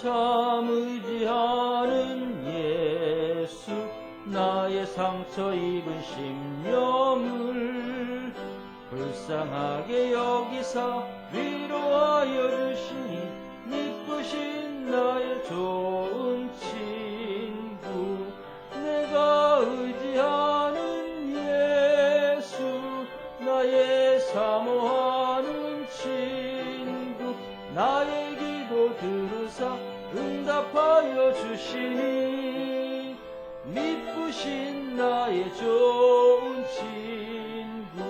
참 의지하는 예수, 나의 상처 입은 심령을 불쌍하게 여기사 위로하여 주시니 믿으신 나의 좋은 친구. 내가 의지하는 예수, 나의 사모하는 친구. 나의 기도 들으사 응답하여 주시니 믿으신 나의 좋은 친구.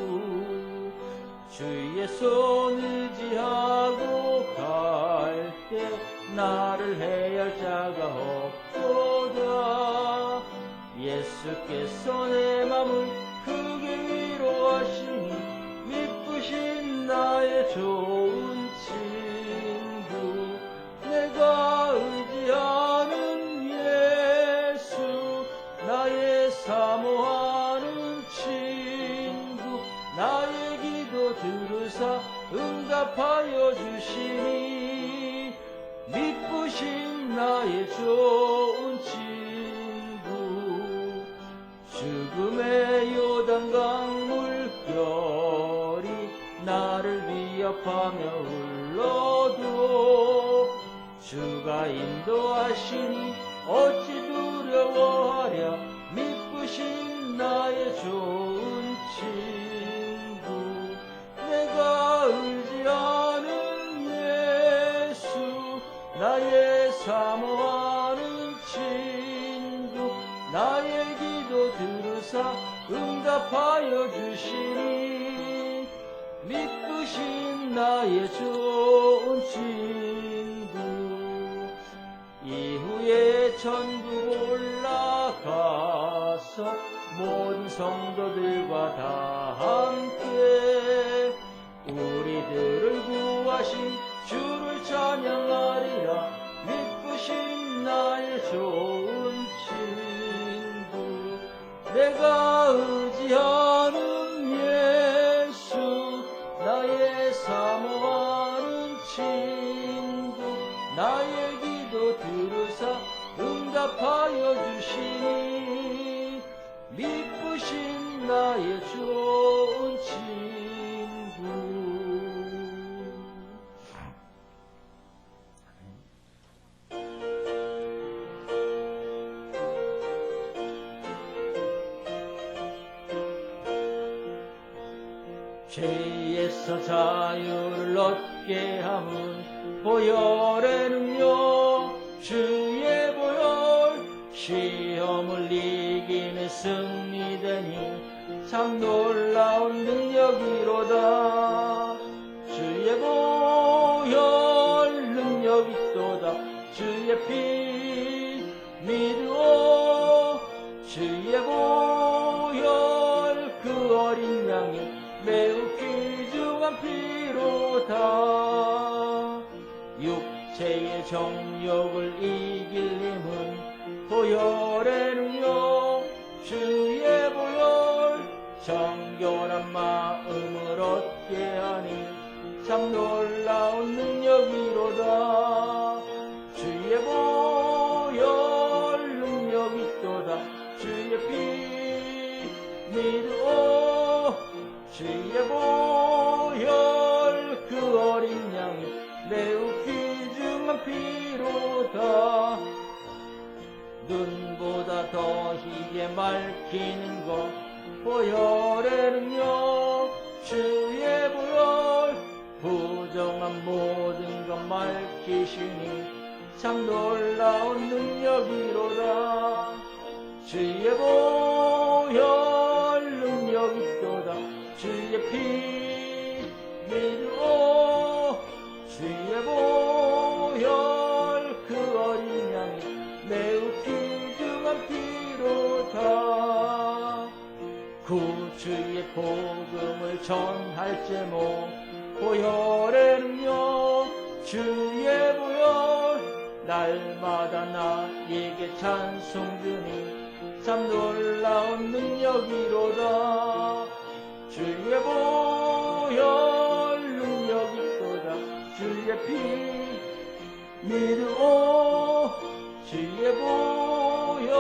주의 손 의지하고 갈 때 나를 해할 자가 없도다. 예수께서 내 맘을 크게 위로하시니 믿으신 나의 좋은 친구. 내가 의지하는 예수, 나의 사모하는 친구. 나의 기도 들으사 응답하여 주시니 믿으신 나의 좋은 친구. 죽음의 요단강 물결이 나를 위협하며 흘러도 주가 인도하시니 어찌 두려워하랴. 믿으신 나의 좋은 친구. 내가 의지하는 예수, 나의 사모하는 친구. 나의 기도 들으사 응답하여 주시니 믿으신 나의 좋은 친구. 이후에 천국 올라가서 모든 성도들과 다 함께 우리들을 구하신 주를 찬양하리라. 믿으신 나의 좋은 친구. 내가 의지하는 예수, 나의 사모하는 친구. 나의 기도 들으사 응답하여 주시니 믿으신 나의 좋은 친구. 죄에서 자유를 얻게 함은 보혈의 능력, 주의 보혈. 시험을 이기는 승리되니 참 놀라운 능력이로다. 주의 보혈 능력 있도다. 주의 피 믿으오. 주의 보혈 그 어린 양이 매우 귀중한 피로다. 육체의 정욕을 이길 힘은 보혈의 능력, 주의 보혈. 정결한 마음을 얻게 하니 참 놀라운 능력이로다. 주의 보혈 능력 있도다. 주의 피 믿으오. 주의 보혈 그 어린 양이 매우 귀중한 피로다. 눈보다 더 희게 밝히는 것 보혈의 능력, 주의 보혈. 부정한 모든 것 밝히시니 참 놀라운 능력이로다. 주의 보혈 능력 있도다. 주의 피 믿으오. 주의 보혈 그 어린 양이 매우 귀중한 피로다. 구주의 복음을 전할 제목 보혈의 능력, 주의 보혈. 날마다 나에게 찬송 주니 참 놀라운 능력이로다. 주의 보혈 능력 있도다. 주의 피 믿어 주의 보혈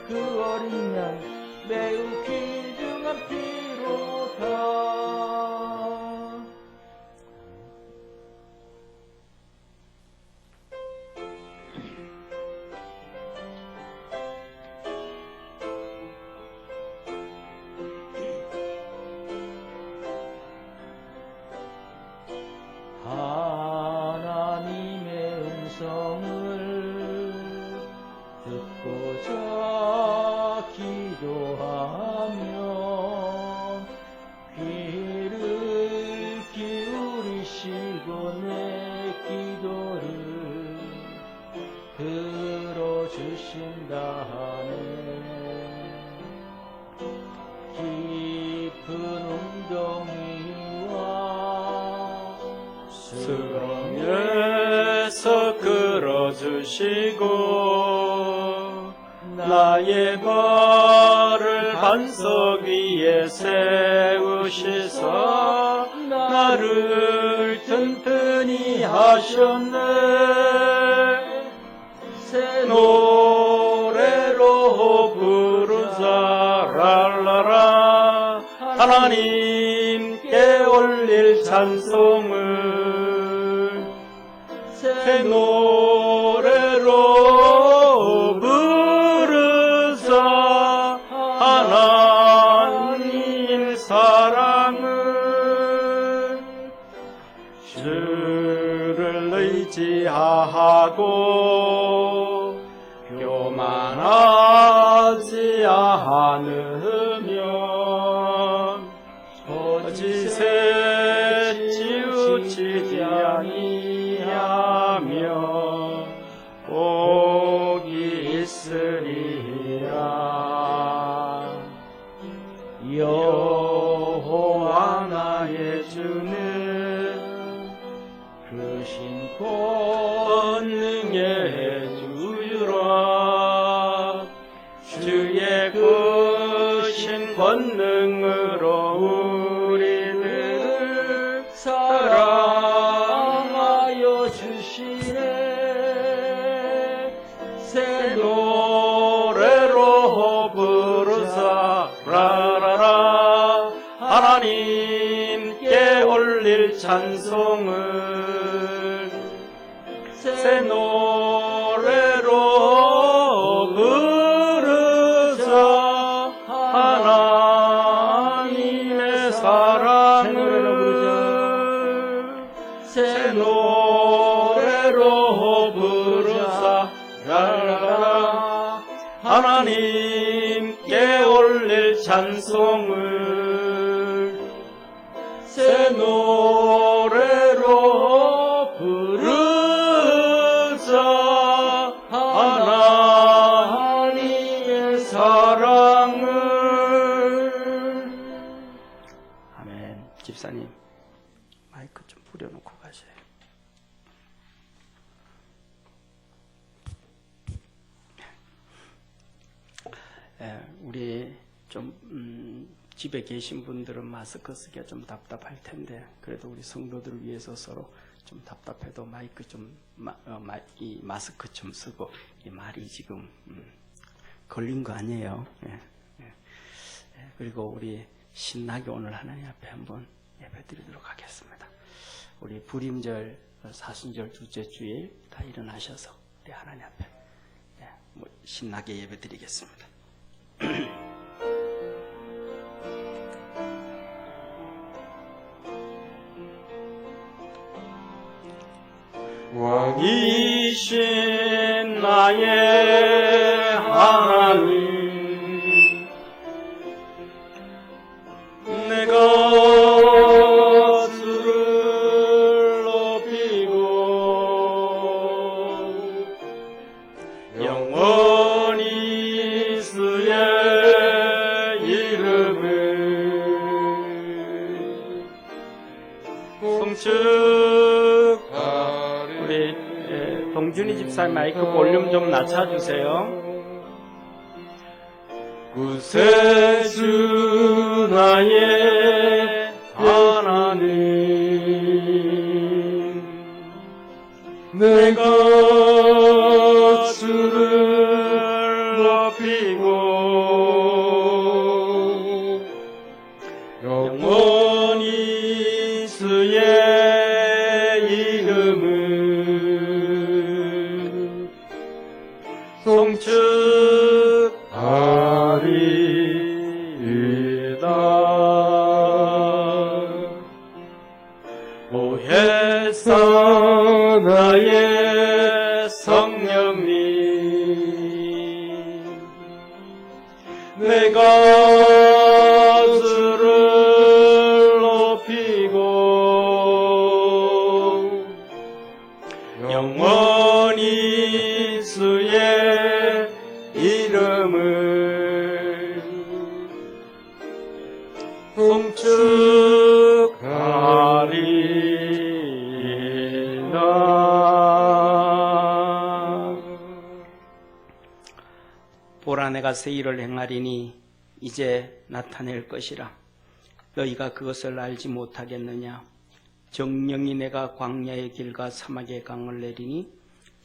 그 어린 양 매우 귀중한 피로다. 하나님의 음성을 듣고자 기도하며 귀를 기울이시고 내 기도를 들어주신다 하네. 깊은 웅덩이와 수렁에서 끌어주시고 나의 발을 반석 위에 세우시사 나를 튼튼히 하셨네. 새 노래로 부르자 랄라라 하나님께 올릴 찬송을 새 노래로 부르자 하나님 사랑을 주를 의지하고 교만하지 않으면 거짓에 치우치지 아니하며 복이 있으리라. 여호와 나의 주는 크신 권능의 주유라. 주의 크신 권능으로 우리를 사랑하여 주시네. 새 노래로 부르사 라라라 하나님께 올릴 찬송을 새 노래로 부르자 하나님의 사랑을 새 노래로 부르자 라라라 하나님께 올릴 찬송을 새 노래로 부르자 하나님의 사랑을. 아멘. 집사님 마이크 좀 뿌려놓고 가세요. 우리 좀 집에 계신 분들은 마스크 쓰기가 좀 답답할 텐데 그래도 우리 성도들을 위해서 서로 좀 답답해도 마이크 좀 이 마스크 좀 쓰고 이 말이 지금 걸린 거 아니에요. 그리고 우리 신나게 오늘 하나님 앞에 한번 예배드리도록 하겠습니다. 우리 불임절, 사순절 둘째 주일 다 일어나셔서 우리 하나님 앞에 신나게 예배드리겠습니다. 왕이신 나의 하나님, 내가 주를 높이고 영원히 주의 이름을 송축하리. 우리 동준이 집사님 마이크 볼륨 좀 낮춰주세요. 구세주 나의 하나님, 내가 주를 높이고 영원히 주의 이름을 송축하리이다. 오 햇사 나의 성령님, 내가 주를 높이고 영원히 주의 이름을 송축하리이다. 보라, 내가 새 일을 행하리니 이제 나타낼 것이라. 너희가 그것을 알지 못하겠느냐? 정령이 내가 광야의 길과 사막의 강을 내리니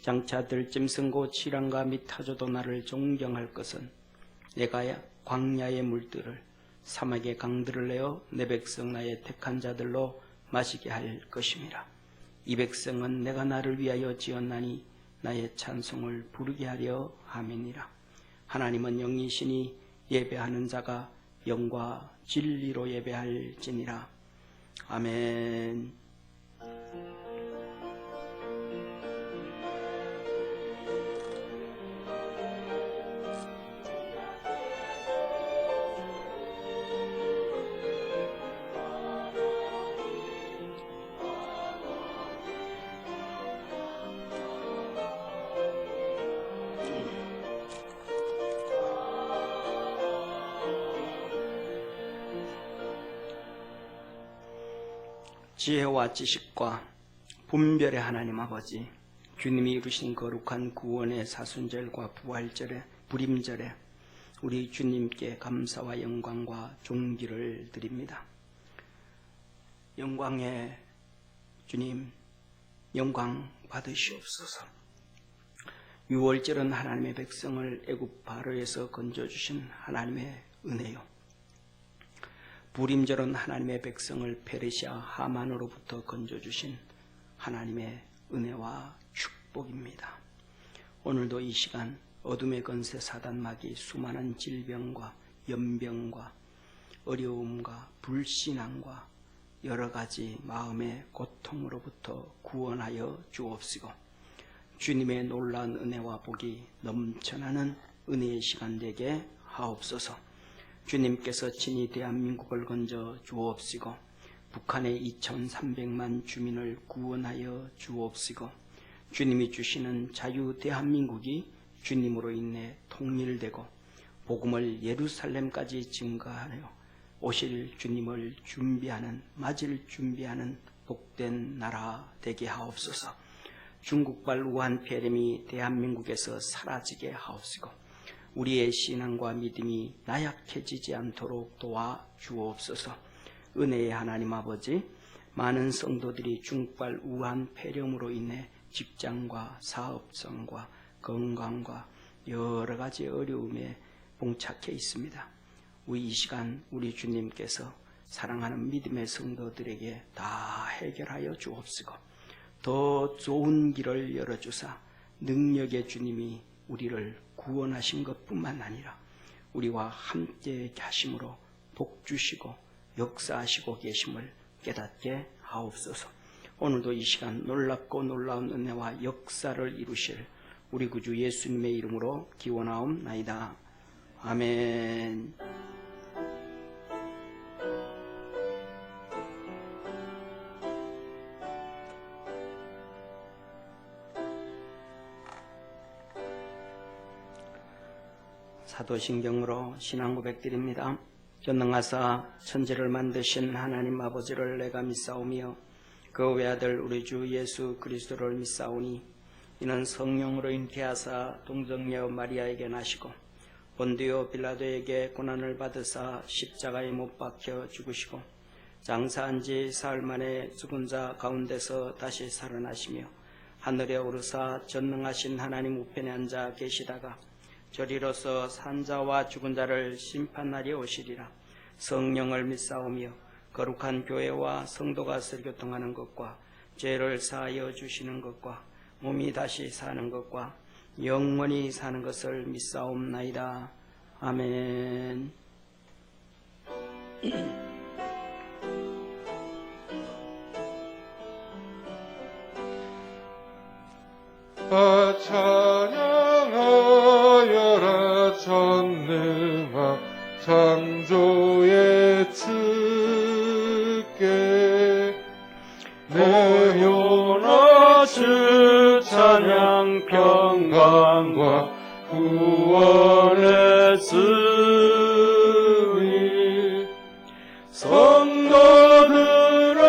장차 들짐승고 질환과 및 타조도 나를 존경할 것은 내가 광야의 물들을 사막의 강들을 내어 내 백성 나의 택한 자들로 마시게 할 것임이라. 이 백성은 내가 나를 위하여 지었나니 나의 찬송을 부르게 하려 함이니라. 하나님은 영이시니 예배하는 자가 영과 진리로 예배할지니라. 아멘. 지혜와 지식과 분별의 하나님 아버지, 주님이 이루신 거룩한 구원의 사순절과 부활절에 불임절에 우리 주님께 감사와 영광과 존귀를 드립니다. 영광의 주님, 영광 받으시옵소서. 유월절은 하나님의 백성을 애굽 바로에서 건져주신 하나님의 은혜요, 불임절은 하나님의 백성을 페르시아 하만으로부터 건져주신 하나님의 은혜와 축복입니다. 오늘도 이 시간 어둠의 권세 사단마귀 수많은 질병과 연병과 어려움과 불신앙과 여러 가지 마음의 고통으로부터 구원하여 주옵시고 주님의 놀라운 은혜와 복이 넘쳐나는 은혜의 시간 되게 하옵소서. 주님께서 친히 대한민국을 건져 주옵시고 북한의 2300만 주민을 구원하여 주옵시고 주님이 주시는 자유 대한민국이 주님으로 인해 통일되고 복음을 예루살렘까지 증거하여 오실 주님을 준비하는, 맞을 준비하는 복된 나라 되게 하옵소서. 중국발 우한 폐렴이 대한민국에서 사라지게 하옵시고 우리의 신앙과 믿음이 나약해지지 않도록 도와 주옵소서. 은혜의 하나님 아버지, 많은 성도들이 중국발 우한 폐렴으로 인해 직장과 사업성과 건강과 여러 가지 어려움에 봉착해 있습니다. 우리 이 시간 우리 주님께서 사랑하는 믿음의 성도들에게 다 해결하여 주옵시고 더 좋은 길을 열어주사 능력의 주님이 우리를 구원하신 것뿐만 아니라 우리와 함께 하심으로 복 주시고 역사하시고 계심을 깨닫게 하옵소서. 오늘도 이 시간 놀랍고 놀라운 은혜와 역사를 이루실 우리 구주 예수님의 이름으로 기원하옵나이다. 아멘. 사도신경으로 신앙 고백드립니다. 전능하사 천지를 만드신 하나님 아버지를 내가 믿사오며 그 외아들 우리 주 예수 그리스도를 믿사오니 이는 성령으로 잉태하사 동정녀 마리아에게 나시고 본디오 빌라도에게 고난을 받으사 십자가에 못 박혀 죽으시고 장사한 지 사흘 만에 죽은 자 가운데서 다시 살아나시며 하늘에 오르사 전능하신 하나님 우편에 앉아 계시다가 저리로서 산자와 죽은 자를 심판하리 오시리라. 성령을 믿사오며 거룩한 교회와 성도가 설교통하는 것과 죄를 사하여 주시는 것과 몸이 다시 사는 것과 영원히 사는 것을 믿사옵나이다. 아멘. 찬양하여라 전능한 창조의 주께 내 영혼아 주 찬양 평강과 구원의 주님 성도들아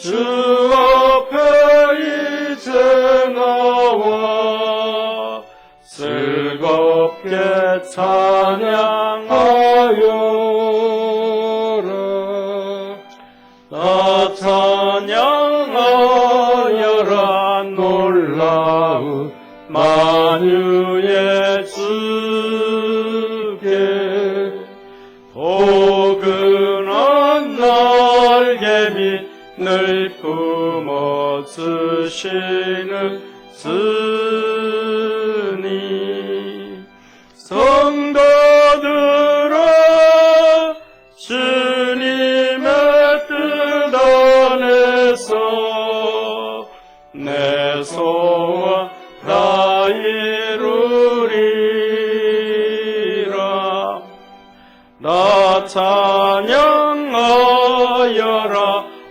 주 앞에 이제 나와 즐겁게 찬양하여라. 나 찬양하여라 놀라운 만유의 주께 포근한 날개 밑 늘 품어주시는 주님 성도들아 주님의 뜻 안에서 내 소원 다 이루리라. 나 찬양하여라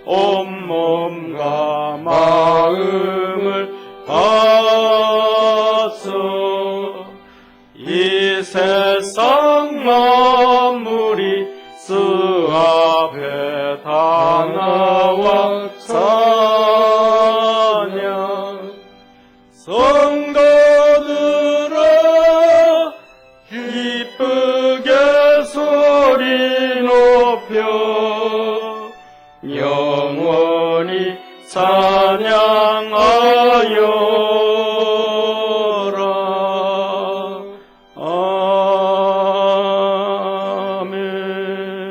온몸과 마음을 바쳐 이 세상 만물이 주 앞에 다 나와 찬양 성도들아 기쁘게 소리 높여 영원히 찬양하여라.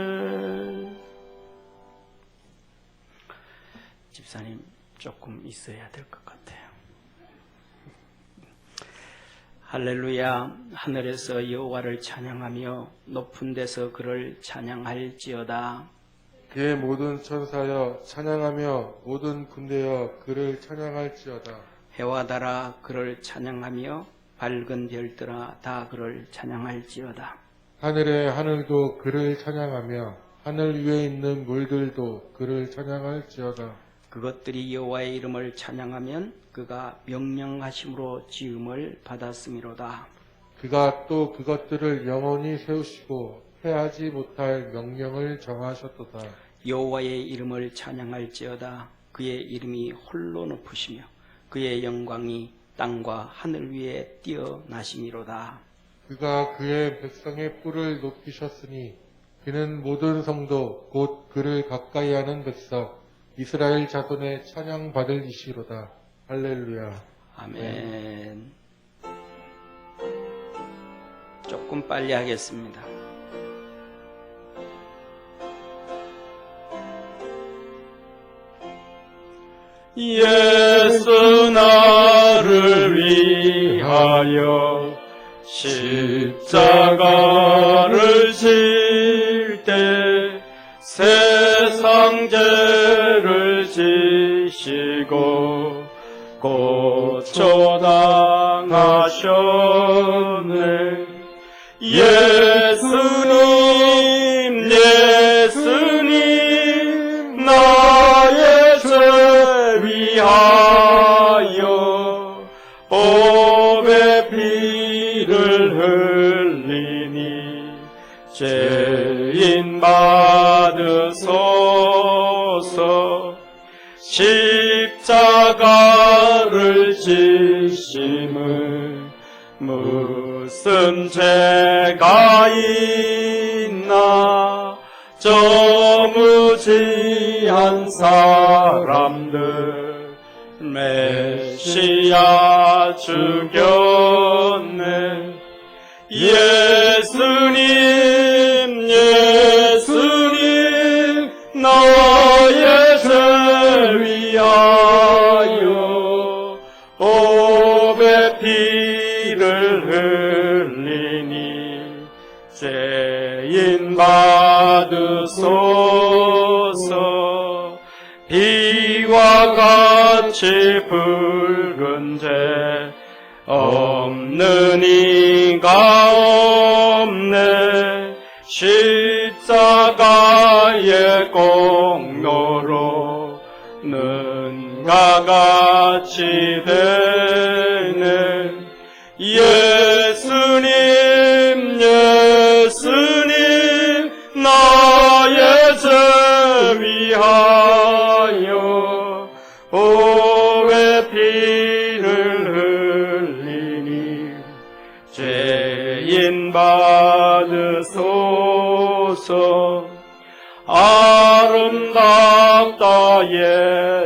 아멘. 집사님 조금 있어야 될 것 같아요. 할렐루야. 하늘에서 여호와를 찬양하며 높은 데서 그를 찬양할지어다. 그의 모든 천사여 찬양하며 모든 군대여 그를 찬양할지어다. 해와 달아 그를 찬양하며 밝은 별들아 다 그를 찬양할지어다. 하늘의 하늘도 그를 찬양하며 하늘 위에 있는 물들도 그를 찬양할지어다. 그것들이 여호와의 이름을 찬양하면 그가 명령하심으로 지음을 받았음이로다. 그가 또 그것들을 영원히 세우시고 패하지 못할 명령을 정하셨도다. 여호와의 이름을 찬양할지어다. 그의 이름이 홀로 높으시며 그의 영광이 땅과 하늘 위에 뛰어나심이로다. 그가 그의 백성의 뿔을 높이셨으니 그는 모든 성도 곧 그를 가까이하는 백성 이스라엘 자손의 찬양받을 이시로다. 할렐루야. 아멘. 조금 빨리 하겠습니다. 예수 나를 위하여 십자가를 질 때 세상 죄를 지시고 고초당하셨네. 예수님 예수님 나의 죄 위하여 보배 피를 흘리니 죄인 받으소서. 십자가를 지심은 무슨 죄가 있나. 저 무지한 사람들 메시아 죽였네. 예수님 예수님 나의 죄 위하여 보배 피를 흘리니 죄인 받으소서. 비와 같이 붉은 죄 없는 이가 없네. 십자가의 공로로 눈과 같이 되네. 예수님 예수님 나의 죄 위하여 보배 피를 흘리니 죄인 받으소서. 아름답다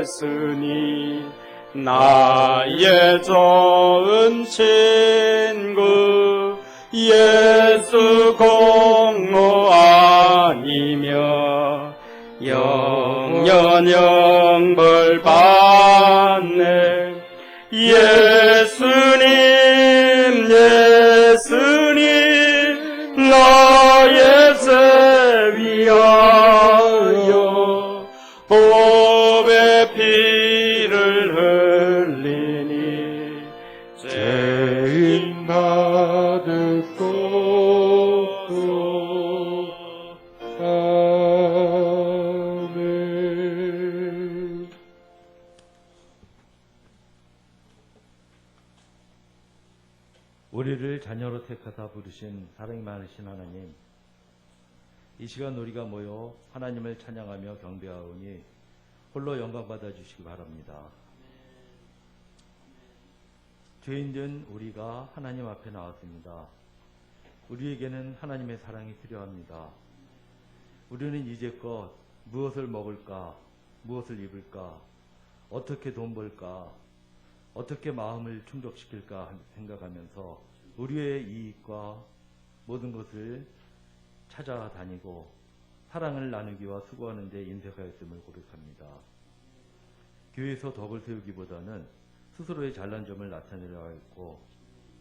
예수님 나의 좋은 친구. 예수 공로 아니며 영원 영벌 받네. 예수님 예수님 나의 죄 위하여 보배 피를 흘리니 죄인 받으소서. 아멘. 우리를 자녀로 택하사 부르신 사랑이 많으신 하나님, 이 시간 우리가 모여 하나님을 찬양하며 경배하오니 홀로 영광 받아 주시기 바랍니다. 죄인된 우리가 하나님 앞에 나왔습니다. 우리에게는 하나님의 사랑이 필요합니다. 우리는 이제껏 무엇을 먹을까, 무엇을 입을까, 어떻게 돈 벌까, 어떻게 마음을 충족시킬까 생각하면서 우리의 이익과 모든 것을 찾아다니고 사랑을 나누기와 수고하는 데 인색하였음을 고백합니다. 교회에서 덕을 세우기보다는 스스로의 잘난 점을 나타내려 하였고,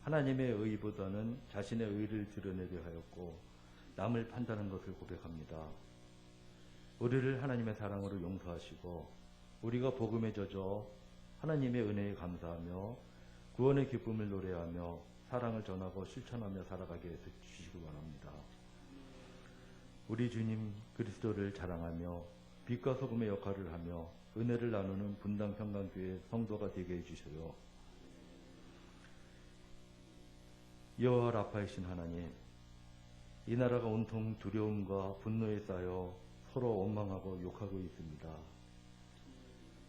하나님의 의보다는 자신의 의를 드러내려 하였고, 남을 판단하는 것을 고백합니다. 우리를 하나님의 사랑으로 용서하시고 우리가 복음에 젖어 하나님의 은혜에 감사하며 구원의 기쁨을 노래하며 사랑을 전하고 실천하며 살아가게 해서 주시기 바랍니다. 우리 주님 그리스도를 자랑하며 빛과 소금의 역할을 하며 은혜를 나누는 분당 평강교회 성도가 되게 해주셔요. 여호와 라파이신 하나님, 이 나라가 온통 두려움과 분노에 쌓여 서로 원망하고 욕하고 있습니다.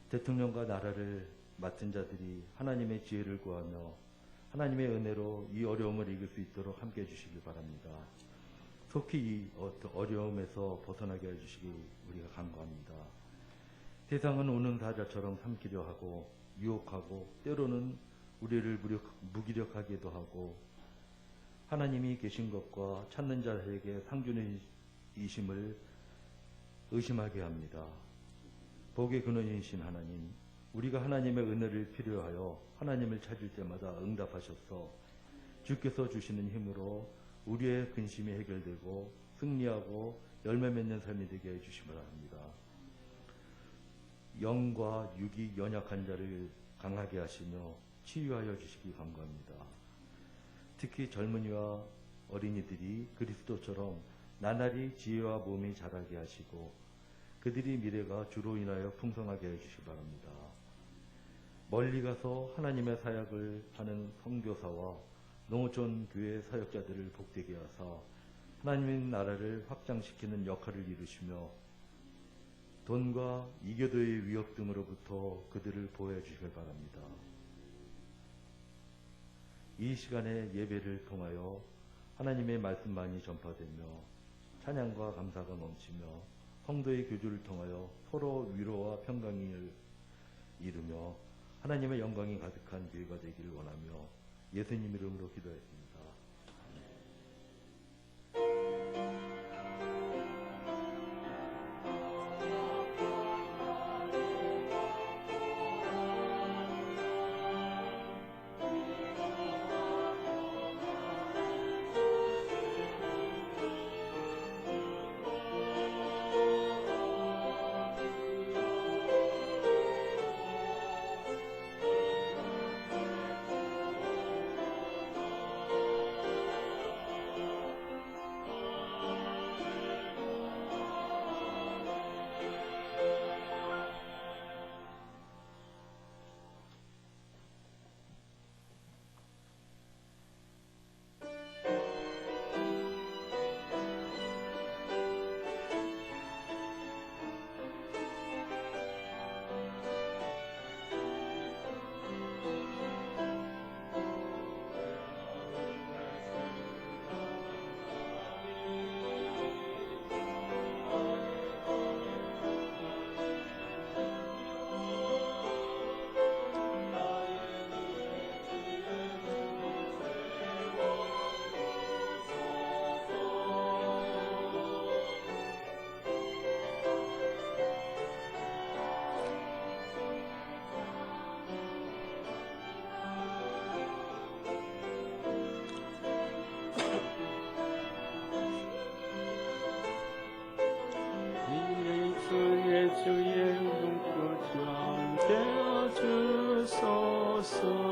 대통령과 나라를 맡은 자들이 하나님의 지혜를 구하며 하나님의 은혜로 이 어려움을 이길 수 있도록 함께 해주시기 바랍니다. 속히 이 어려움에서 벗어나게 해주시기 우리가 간구합니다. 세상은 우는 사자처럼 삼키려 하고 유혹하고 때로는 우리를 무기력하게도 하고 하나님이 계신 것과 찾는 자에게 상준이심을 의심하게 합니다. 복의 근원이신 하나님, 우리가 하나님의 은혜를 필요하여 하나님을 찾을 때마다 응답하셔서 주께서 주시는 힘으로 우리의 근심이 해결되고 승리하고 열매 맺는 삶이 되게 해주시기 바랍니다. 영과 육이 연약한 자를 강하게 하시며 치유하여 주시기 간구합니다. 특히 젊은이와 어린이들이 그리스도처럼 나날이 지혜와 몸이 자라게 하시고 그들이 미래가 주로 인하여 풍성하게 해주시기 바랍니다. 멀리 가서 하나님의 사역을 하는 선교사와 농어촌 교회 사역자들을 복되게 하사 하나님의 나라를 확장시키는 역할을 이루시며 돈과 이교도의 위협 등으로부터 그들을 보호해 주시길 바랍니다. 이 시간에 예배를 통하여 하나님의 말씀만이 전파되며 찬양과 감사가 넘치며 성도의 교주를 통하여 서로 위로와 평강을 이루며 하나님의 영광이 가득한 교회가 되기를 원하며 예수님 이름으로 기도했습니다. 주의 눈꽃 함께 주소서.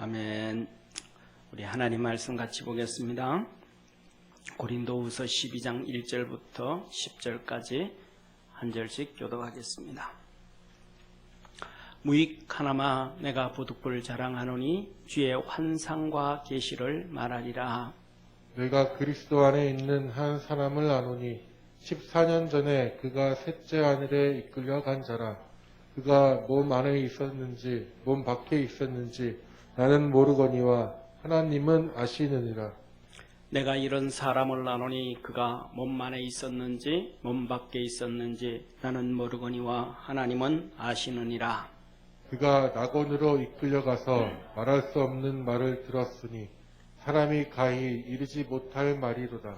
아멘. 우리 하나님 말씀 같이 보겠습니다. 고린도후서 12장 1절부터 10절까지 한 절씩 교독하겠습니다. 무익하나마 내가 부득불 자랑하노니 주의 환상과 계시를 말하리라. 내가 그리스도 안에 있는 한 사람을 아노니 14년 전에 그가 셋째 하늘에 이끌려 간 자라. 그가 몸 안에 있었는지 몸 밖에 있었는지 나는 모르거니와 하나님은 아시느니라. 내가 이런 사람을 아노니 그가 몸 안에 있었는지 몸 밖에 있었는지 나는 모르거니와 하나님은 아시느니라. 그가 낙원으로 이끌려가서 말할 수 없는 말을 들었으니 사람이 가히 이르지 못할 말이로다.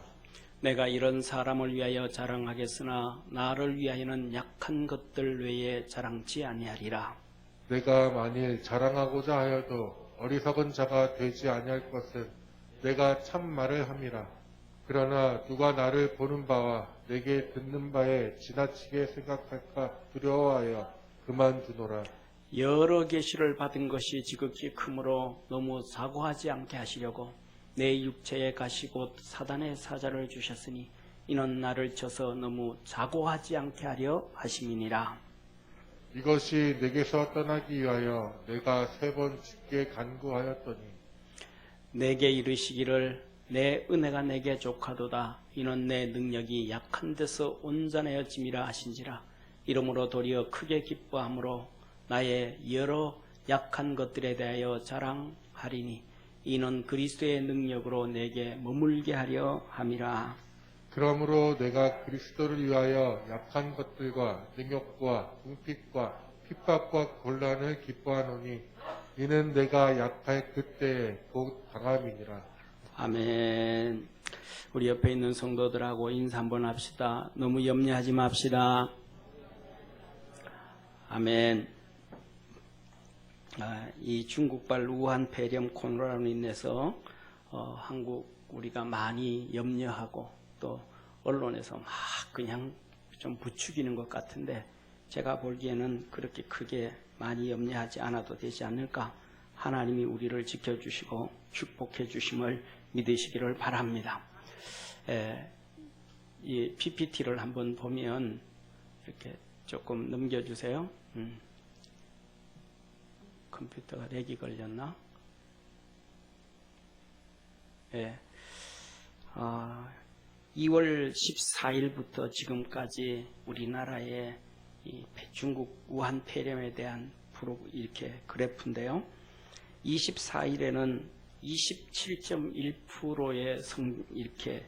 내가 이런 사람을 위하여 자랑하겠으나 나를 위하여는 약한 것들 외에 자랑치 아니하리라. 내가 만일 자랑하고자 하여도 어리석은 자가 되지 아니할 것은 내가 참 말을 함이라. 그러나 누가 나를 보는 바와 내게 듣는 바에 지나치게 생각할까 두려워하여 그만두노라. 여러 계시를 받은 것이 지극히 크므로 너무 사고하지 않게 하시려고 내 육체에 가시고 사단의 사자를 주셨으니 이는 나를 쳐서 너무 사고하지 않게 하려 하심이니라. 이것이 내게서 떠나기 위하여 내가 3번 주께 간구하였더니 내게 이르시기를 내 은혜가 내게 족하도다. 이는 내 능력이 약한 데서 온전하여짐이라 하신지라. 이러므로 도리어 크게 기뻐함으로 나의 여러 약한 것들에 대하여 자랑하리니 이는 그리스도의 능력으로 내게 머물게 하려 함이라. 그러므로 내가 그리스도를 위하여 약한 것들과 능욕과 궁핍과 핍박과 곤란을 기뻐하노니 이는 내가 약할 그때에 곧 강함이니라. 아멘. 우리 옆에 있는 성도들하고 인사 한번 합시다. 너무 염려하지 맙시다. 아멘. 이 중국발 우한 폐렴 코로나로 인해서 한국 우리가 많이 염려하고 또 언론에서 막 그냥 좀 부추기는 것 같은데 제가 보기에는 그렇게 크게 많이 염려하지 않아도 되지 않을까. 하나님이 우리를 지켜주시고 축복해 주심을 믿으시기를 바랍니다. 이 PPT를 한번 보면 이렇게 조금 넘겨주세요. 컴퓨터가 렉이 걸렸나? 예. 2월 14일부터 지금까지 우리나라의 이 중국 우한 폐렴에 대한 이렇게 그래프인데요. 24일에는 27.1%의 이렇게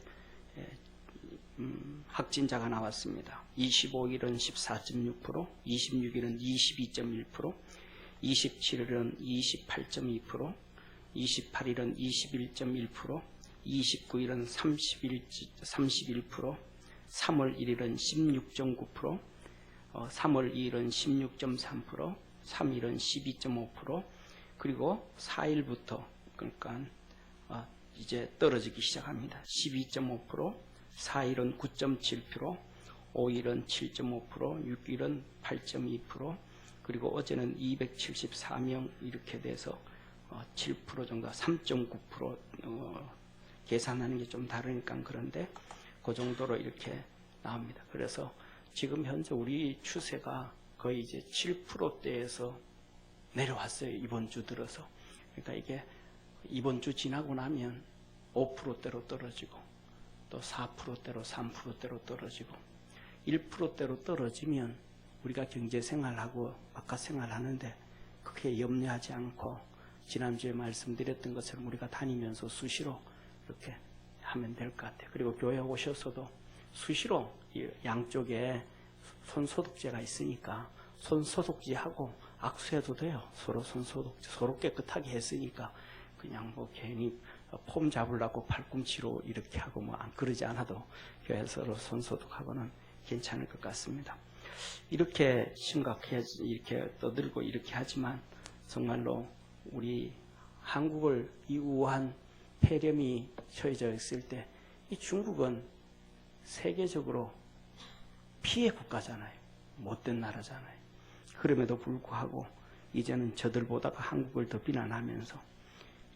확진자가 나왔습니다. 25일은 14.6%, 26일은 22.1%, 27일은 28.2%, 28일은 21.1%, 29일은 31%, 3월 1일은 16.9%, 3월 2일은 16.3%, 3일은 12.5%, 그리고 4일부터 그러니까 이제 떨어지기 시작합니다. 12.5%, 4일은 9.7%, 5일은 7.5%, 6일은 8.2%, 그리고 어제는 274명 이렇게 돼서 7% 정도, 3.9% 계산하는 게 좀 다르니까 그런데 그 정도로 이렇게 나옵니다. 그래서 지금 현재 우리 추세가 거의 이제 7%대에서 내려왔어요. 이번 주 들어서. 그러니까 이게 이번 주 지나고 나면 5%대로 떨어지고 또 4%대로 3%대로 떨어지고 1%대로 떨어지면 우리가 경제생활하고 바깥생활하는데 그렇게 염려하지 않고 지난주에 말씀드렸던 것처럼 우리가 다니면서 수시로 이렇게 하면 될 것 같아요. 그리고 교회 오셔서도 수시로 양쪽에 손소독제가 있으니까 손소독제하고 악수해도 돼요. 서로 손소독제, 서로 깨끗하게 했으니까 그냥 뭐 괜히 폼 잡으려고 팔꿈치로 이렇게 하고 뭐 안 그러지 않아도 교회 서로 손소독하고는 괜찮을 것 같습니다. 이렇게 심각해 이렇게 떠들고 이렇게 하지만 정말로 우리 한국을 이 우한 폐렴이 처해져 있을 때 이 중국은 세계적으로 피해 국가잖아요. 못된 나라잖아요. 그럼에도 불구하고 이제는 저들보다가 한국을 더 비난하면서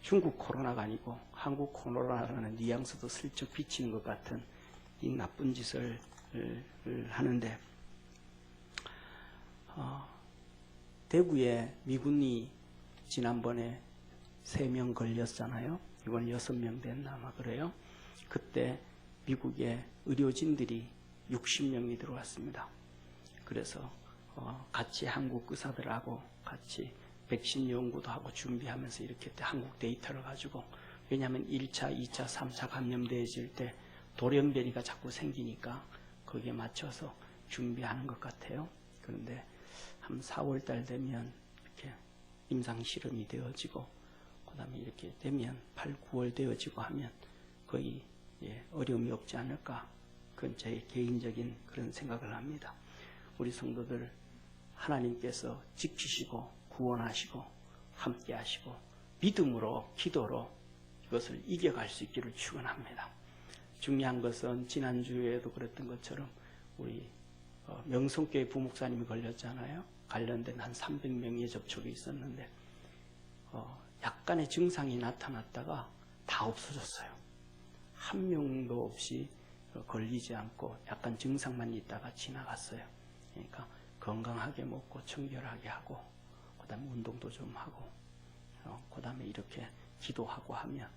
중국 코로나가 아니고 한국 코로나라는 뉘앙스도 슬쩍 비치는 것 같은 이 나쁜 짓을 하는데 대구에 미군이 지난번에 3명 걸렸잖아요. 이건 6명 됐나 아마 그래요. 그때 미국의 의료진들이 60명이 들어왔습니다. 그래서 같이 한국 의사들하고 같이 백신 연구도 하고 준비하면서 이렇게 한국 데이터를 가지고 왜냐하면 1차, 2차, 3차 감염되어질 때 돌연변이가 자꾸 생기니까 거기에 맞춰서 준비하는 것 같아요. 그런데 한 4월 달 되면 이렇게 임상 실험이 되어지고 그 다음에 이렇게 되면 8, 9월 되어지고 하면 거의 어려움이 없지 않을까. 그건 제 개인적인 그런 생각을 합니다. 우리 성도들 하나님께서 지키시고 구원하시고 함께 하시고 믿음으로 기도로 이것을 이겨갈 수 있기를 축원합니다. 중요한 것은 지난주에도 그랬던 것처럼 우리 명성교회 부목사님이 걸렸잖아요. 관련된 한 300명의 접촉이 있었는데 약간의 증상이 나타났다가 다 없어졌어요. 한 명도 없이 걸리지 않고 약간 증상만 있다가 지나갔어요. 그러니까 건강하게 먹고 청결하게 하고 그다음에 운동도 좀 하고 그다음에 이렇게 기도하고 하면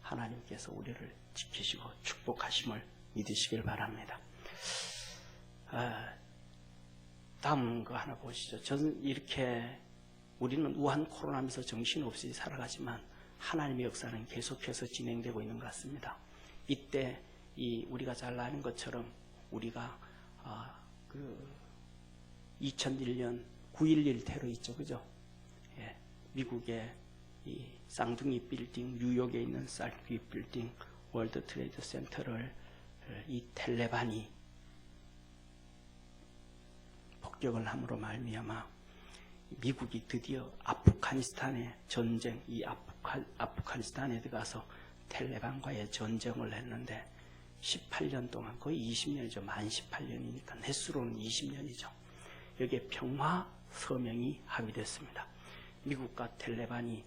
하나님께서 우리를 지키시고 축복하심을 믿으시길 바랍니다. 다음 거 하나 보시죠. 저는 이렇게 우리는 우한 코로나면서 정신없이 살아가지만 하나님의 역사는 계속해서 진행되고 있는 것 같습니다. 이때 우리가 잘 아는 것처럼 우리가 2001년 9.11 테러 있죠, 그죠? 예, 미국의 이 쌍둥이 빌딩, 뉴욕에 있는 쌍둥이 빌딩, 월드 트레이드 센터를 이 텔레반이 폭격을 함으로 말미암아 미국이 드디어 아프가니스탄의 전쟁, 이 아프가니스탄에 들어가서 텔레반과의 전쟁을 했는데 18년 동안 거의 20년이죠. 만 18년이니까 횟수로는 20년이죠. 여기에 평화 서명이 합의됐습니다. 미국과 텔레반이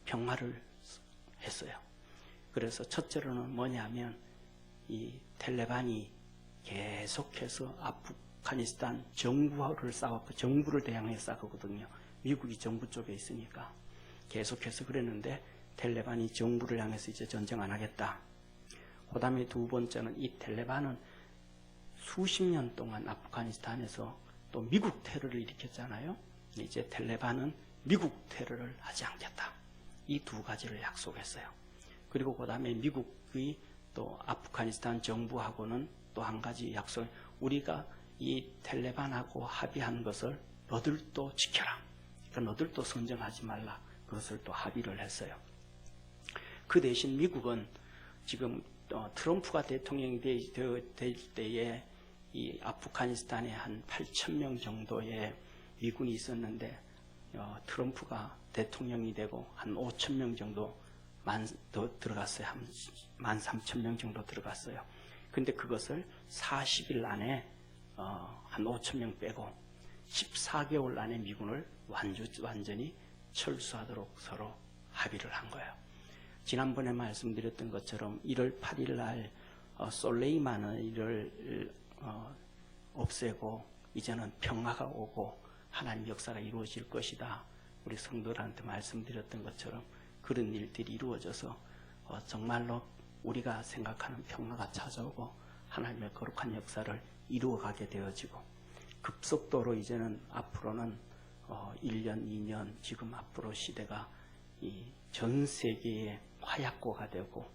평화를 했어요. 그래서 첫째로는 뭐냐면 이 텔레반이 계속해서 아프가니스탄 정부를 싸웠고 정부를 대항해 싸웠거든요. 미국이 정부 쪽에 있으니까 계속해서 그랬는데 텔레반이 정부를 향해서 이제 전쟁 안 하겠다. 그 다음에 두 번째는 이 텔레반은 수십 년 동안 아프가니스탄에서 또 미국 테러를 일으켰잖아요. 이제 텔레반은 미국 테러를 하지 않겠다. 이 두 가지를 약속했어요. 그리고 그 다음에 미국이 또 아프가니스탄 정부하고는 또 한 가지 약속, 우리가 이 텔레반하고 합의한 것을 너들도 지켜라. 그러니까 너들도 선정하지 말라. 그것을 또 합의를 했어요. 그 대신 미국은 지금 트럼프가 대통령이 될 때에 이 아프가니스탄에 한 8,000명 정도의 미군이 있었는데 트럼프가 대통령이 되고 한 5,000명 정도 더 들어갔어요. 한 13,000명 정도 들어갔어요. 근데 그것을 40일 안에 한 5,000명 빼고 14개월 안에 미군을 완전히 철수하도록 서로 합의를 한 거예요. 지난번에 말씀드렸던 것처럼 1월 8일 날 솔레이마니를 없애고 이제는 평화가 오고 하나님 역사가 이루어질 것이다. 우리 성도들한테 말씀드렸던 것처럼 그런 일들이 이루어져서 정말로 우리가 생각하는 평화가 찾아오고 하나님의 거룩한 역사를 이루어가게 되어지고 급속도로 이제는 앞으로는 1년, 2년 지금 앞으로 시대가 이 전 세계의 화약고가 되고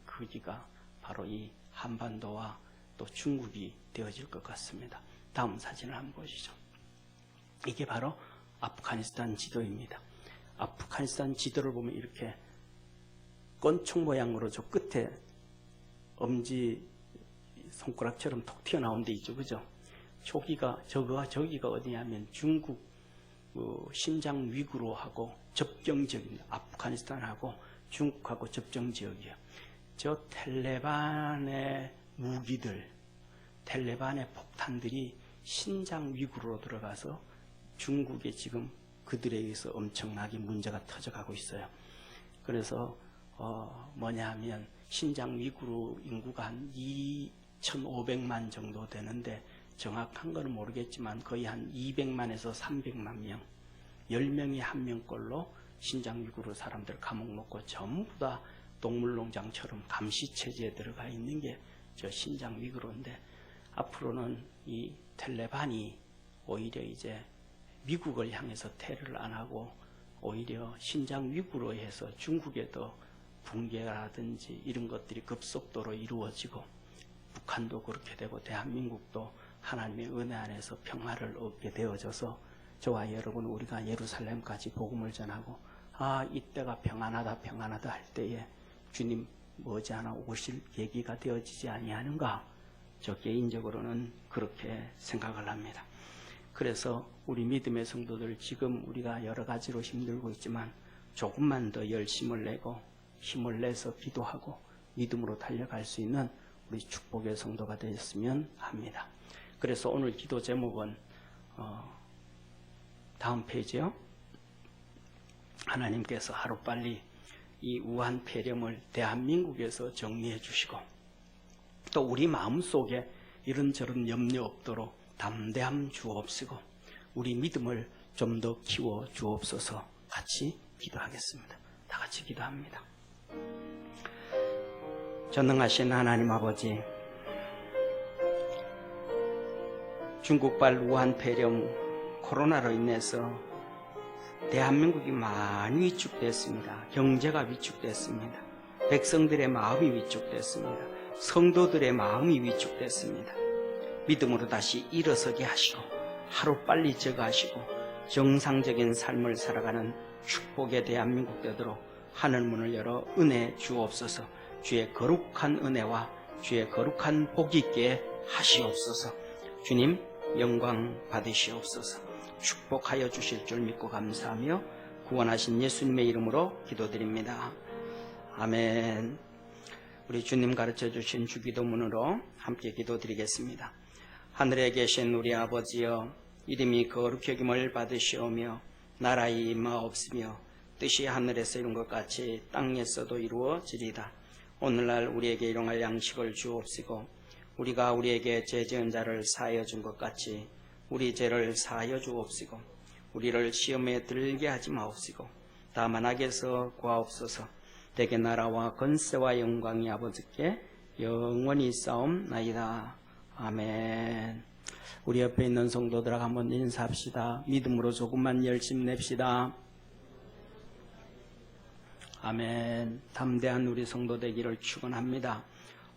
극기가 바로 이 한반도와 또 중국이 되어질 것 같습니다. 다음 사진을 한번 보시죠. 이게 바로 아프가니스탄 지도입니다. 아프가니스탄 지도를 보면 이렇게 권총 모양으로 저 끝에 엄지 손가락처럼 톡 튀어나온 데 있죠. 그죠? 저기가 어디냐면 중국 신장 위구르하고 접경지역입니다. 아프가니스탄하고 중국하고 접경지역이에요. 저 텔레반의 무기들, 텔레반의 폭탄들이 신장 위구르로 들어가서 중국에 지금 그들에 의해서 엄청나게 문제가 터져가고 있어요. 그래서 뭐냐 하면 신장 위구르 인구가 한 2,500만 정도 되는데 정확한 건 모르겠지만 거의 한 200만에서 300만 명, 10명이 한 명꼴로 신장 위구르 사람들 감옥 놓고 전부 다 동물농장처럼 감시체제에 들어가 있는 게 저 신장 위구르인데 앞으로는 이 텔레반이 오히려 이제 미국을 향해서 테러를 안 하고 오히려 신장 위구르에서 중국에도 붕괴라든지 이런 것들이 급속도로 이루어지고 북한도 그렇게 되고 대한민국도 하나님의 은혜 안에서 평화를 얻게 되어져서 저와 여러분 우리가 예루살렘까지 복음을 전하고 이때가 평안하다 할 때에 주님 머지않아 오실 계기가 되어지지 아니하는가? 저 개인적으로는 그렇게 생각을 합니다. 그래서 우리 믿음의 성도들 지금 우리가 여러 가지로 힘들고 있지만 조금만 더 열심을 내고 힘을 내서 기도하고 믿음으로 달려갈 수 있는 우리 축복의 성도가 되었으면 합니다. 그래서 오늘 기도 제목은 다음 페이지요. 하나님께서 하루빨리 이 우한 폐렴을 대한민국에서 정리해 주시고 또 우리 마음속에 이런저런 염려 없도록 담대함 주옵시고 우리 믿음을 좀 더 키워 주옵소서. 같이 기도하겠습니다. 다 같이 기도합니다. 전능하신 하나님 아버지, 중국발 우한 폐렴 코로나로 인해서 대한민국이 많이 위축됐습니다. 경제가 위축됐습니다. 백성들의 마음이 위축됐습니다. 성도들의 마음이 위축됐습니다. 믿음으로 다시 일어서게 하시고 하루빨리 저가하시고 정상적인 삶을 살아가는 축복의 대한민국 되도록 하늘문을 열어 은혜 주옵소서. 주의 거룩한 은혜와 주의 거룩한 복이 있게 하시옵소서. 주님 영광 받으시옵소서. 축복하여 주실 줄 믿고 감사하며 구원하신 예수님의 이름으로 기도드립니다. 아멘. 우리 주님 가르쳐 주신 주기도문으로 함께 기도드리겠습니다. 하늘에 계신 우리 아버지여, 이름이 거룩히 여김을 받으시오며 나라의 임하옵시며 뜻이 하늘에서 이룬 것 같이 땅에서도 이루어지리다. 오늘날 우리에게 일용할 양식을 주옵시고 우리가 우리에게 죄 지은 자를 사하여 준 것 같이 우리 죄를 사하여 주옵시고 우리를 시험에 들게 하지 마옵시고 다만 악에서 구하옵소서. 대개 나라와 권세와 영광이 아버지께 영원히 싸움나이다. 아멘. 우리 옆에 있는 성도들하고 한번 인사합시다. 믿음으로 조금만 열심 냅시다. 아멘. 담대한 우리 성도 되기를 축원합니다.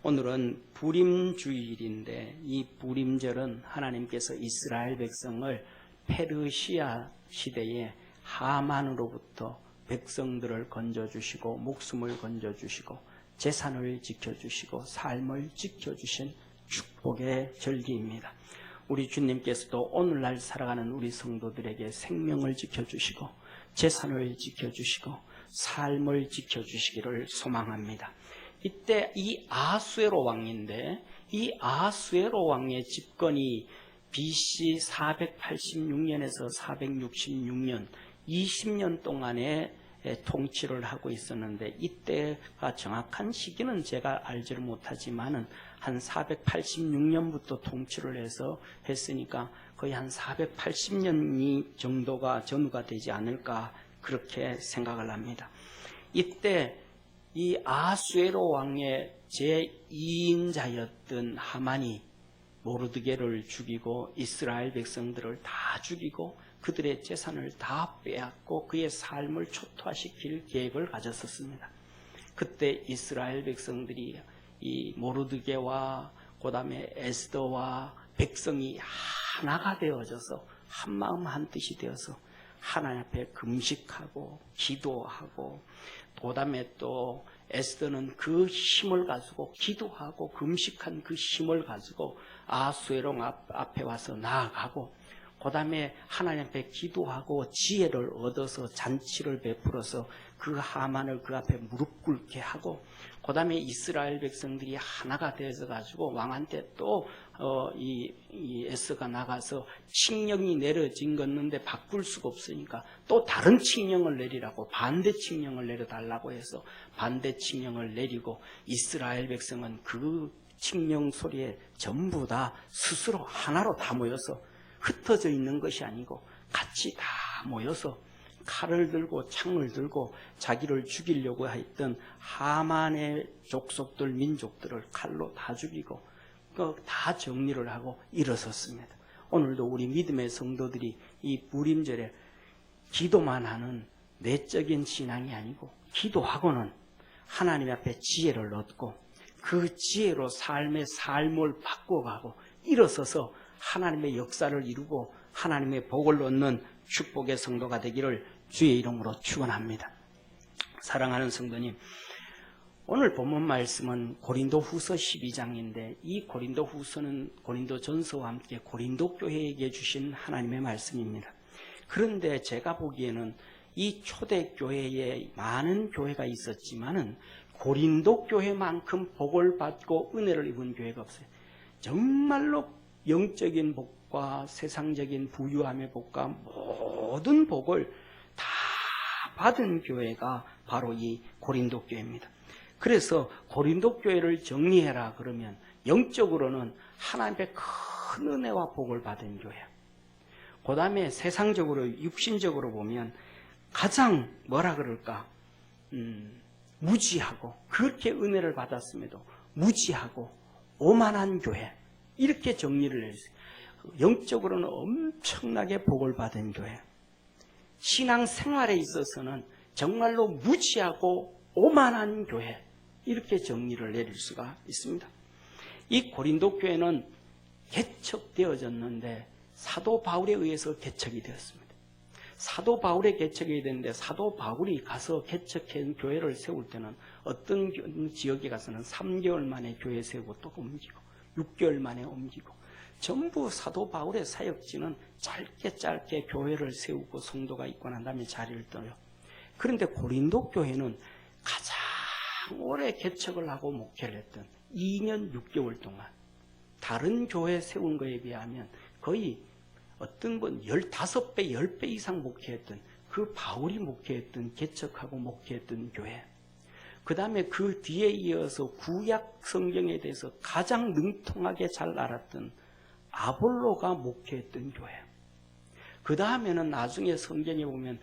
오늘은 부림주일인데 이 부림절은 하나님께서 이스라엘 백성을 페르시아 시대에 하만으로부터 백성들을 건져주시고 목숨을 건져주시고 재산을 지켜주시고 삶을 지켜주신 축복의 절기입니다. 우리 주님께서도 오늘날 살아가는 우리 성도들에게 생명을 지켜주시고 재산을 지켜주시고 삶을 지켜주시기를 소망합니다. 이때 이 아수에로 왕인데 이 아수에로 왕의 집권이 BC 486년에서 466년 20년 동안의 통치를 하고 있었는데 이때가 정확한 시기는 제가 알지를 못하지만은 한 486년부터 통치를 해서 했으니까 거의 한 480년이 정도가 전후가 되지 않을까 그렇게 생각을 합니다. 이때 이 아수에로 왕의 제2인자였던 하만이 모르드게를 죽이고 이스라엘 백성들을 다 죽이고 그들의 재산을 다 빼앗고 그의 삶을 초토화시킬 계획을 가졌었습니다. 그때 이스라엘 백성들이 이 모르드게와 그 다음에 에스더와 백성이 하나가 되어져서 한마음 한뜻이 되어서 하나님 앞에 금식하고 기도하고 그 다음에 또 에스더는 그 힘을 가지고 기도하고 금식한 그 힘을 가지고 아수에롱 앞에 와서 나아가고 그 다음에 하나님 앞에 기도하고 지혜를 얻어서 잔치를 베풀어서 그 하만을 그 앞에 무릎 꿇게 하고 그 다음에 이스라엘 백성들이 하나가 되어서 가지고 왕한테 또 이 에스더가 나가서 칙령이 내려진 건데 바꿀 수가 없으니까 또 다른 칙령을 내리라고 반대 칙령을 내려달라고 해서 반대 칙령을 내리고 이스라엘 백성은 그 칙령 소리에 전부 다 스스로 하나로 다 모여서 흩어져 있는 것이 아니고 같이 다 모여서 칼을 들고 창을 들고 자기를 죽이려고 했던 하만의 족속들 민족들을 칼로 다 죽이고 다 정리를 하고 일어섰습니다. 오늘도 우리 믿음의 성도들이 이 부림절에 기도만 하는 내적인 신앙이 아니고 기도하고는 하나님 앞에 지혜를 얻고 그 지혜로 삶의 삶을 바꿔가고 일어서서 하나님의 역사를 이루고 하나님의 복을 얻는 축복의 성도가 되기를 주의 이름으로 축원합니다. 사랑하는 성도님, 오늘 본문 말씀은 고린도후서 12장인데 이 고린도후서는 고린도전서와 함께 고린도 교회에게 주신 하나님의 말씀입니다. 그런데 제가 보기에는 이 초대교회에 많은 교회가 있었지만은 고린도 교회만큼 복을 받고 은혜를 입은 교회가 없어요. 정말로 영적인 복과 세상적인 부유함의 복과 모든 복을 다 받은 교회가 바로 이 고린도 교회입니다. 그래서 고린도 교회를 정리해라 그러면 영적으로는 하나님의 큰 은혜와 복을 받은 교회. 그 다음에 세상적으로 육신적으로 보면 가장 뭐라 그럴까 무지하고 그렇게 은혜를 받았음에도 무지하고 오만한 교회 이렇게 정리를 했어요. 영적으로는 엄청나게 복을 받은 교회. 신앙생활에 있어서는 정말로 무지하고 오만한 교회 이렇게 정리를 내릴 수가 있습니다. 이 고린도 교회는 개척되어졌는데 사도 바울에 의해서 개척이 되었습니다. 사도 바울의 개척이 됐는데 사도 바울이 가서 개척한 교회를 세울 때는 어떤 지역에 가서는 3개월 만에 교회 세우고 또 옮기고 6개월 만에 옮기고 전부 사도 바울의 사역지는 짧게 교회를 세우고 성도가 있고 난 다음에 자리를 떠요. 그런데 고린도 교회는 가장 오래 개척을 하고 목회를 했던 2년 6개월 동안 다른 교회 세운 거에 비하면 거의 어떤 분 15배, 10배 이상 목회했던 그 바울이 목회했던 개척하고 목회했던 교회. 그 다음에 그 뒤에 이어서 구약 성경에 대해서 가장 능통하게 잘 알았던 아볼로가 목회했던 교회. 그 다음에는 나중에 성경에 보면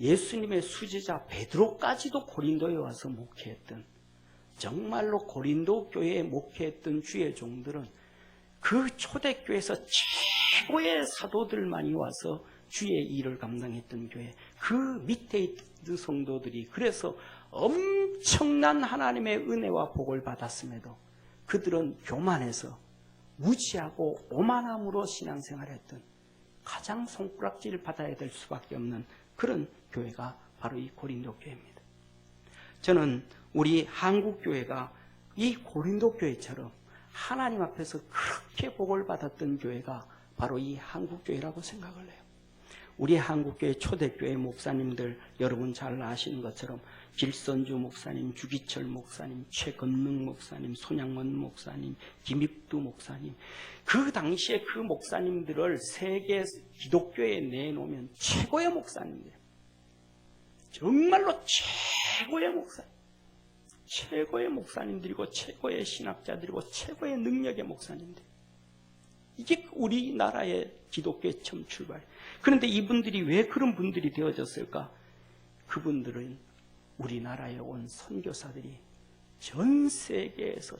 예수님의 수제자 베드로까지도 고린도에 와서 목회했던 정말로 고린도 교회에 목회했던 주의 종들은 그 초대교회에서 최고의 사도들만이 와서 주의 일을 감당했던 교회. 그 밑에 있던 성도들이 그래서 엄청난 하나님의 은혜와 복을 받았음에도 그들은 교만해서 무지하고 오만함으로 신앙생활을 했던 가장 손가락질을 받아야 될 수밖에 없는 그런 교회가 바로 이 고린도 교회입니다. 저는 우리 한국 교회가 이 고린도 교회처럼 하나님 앞에서 그렇게 복을 받았던 교회가 바로 이 한국 교회라고 생각을 해요. 우리 한국교회 초대교회 목사님들 여러분 잘 아시는 것처럼 길선주 목사님, 주기철 목사님, 최건능 목사님, 손양원 목사님, 김익두 목사님 그 당시에 그 목사님들을 세계 기독교에 내놓으면 최고의 목사님들 정말로 최고의 목사님들이고 최고의 신학자들이고 최고의 능력의 목사님들 이게 우리나라의 기독교의 처음 출발. 그런데 이분들이 왜 그런 분들이 되어졌을까? 그분들은 우리나라에 온 선교사들이 전 세계에서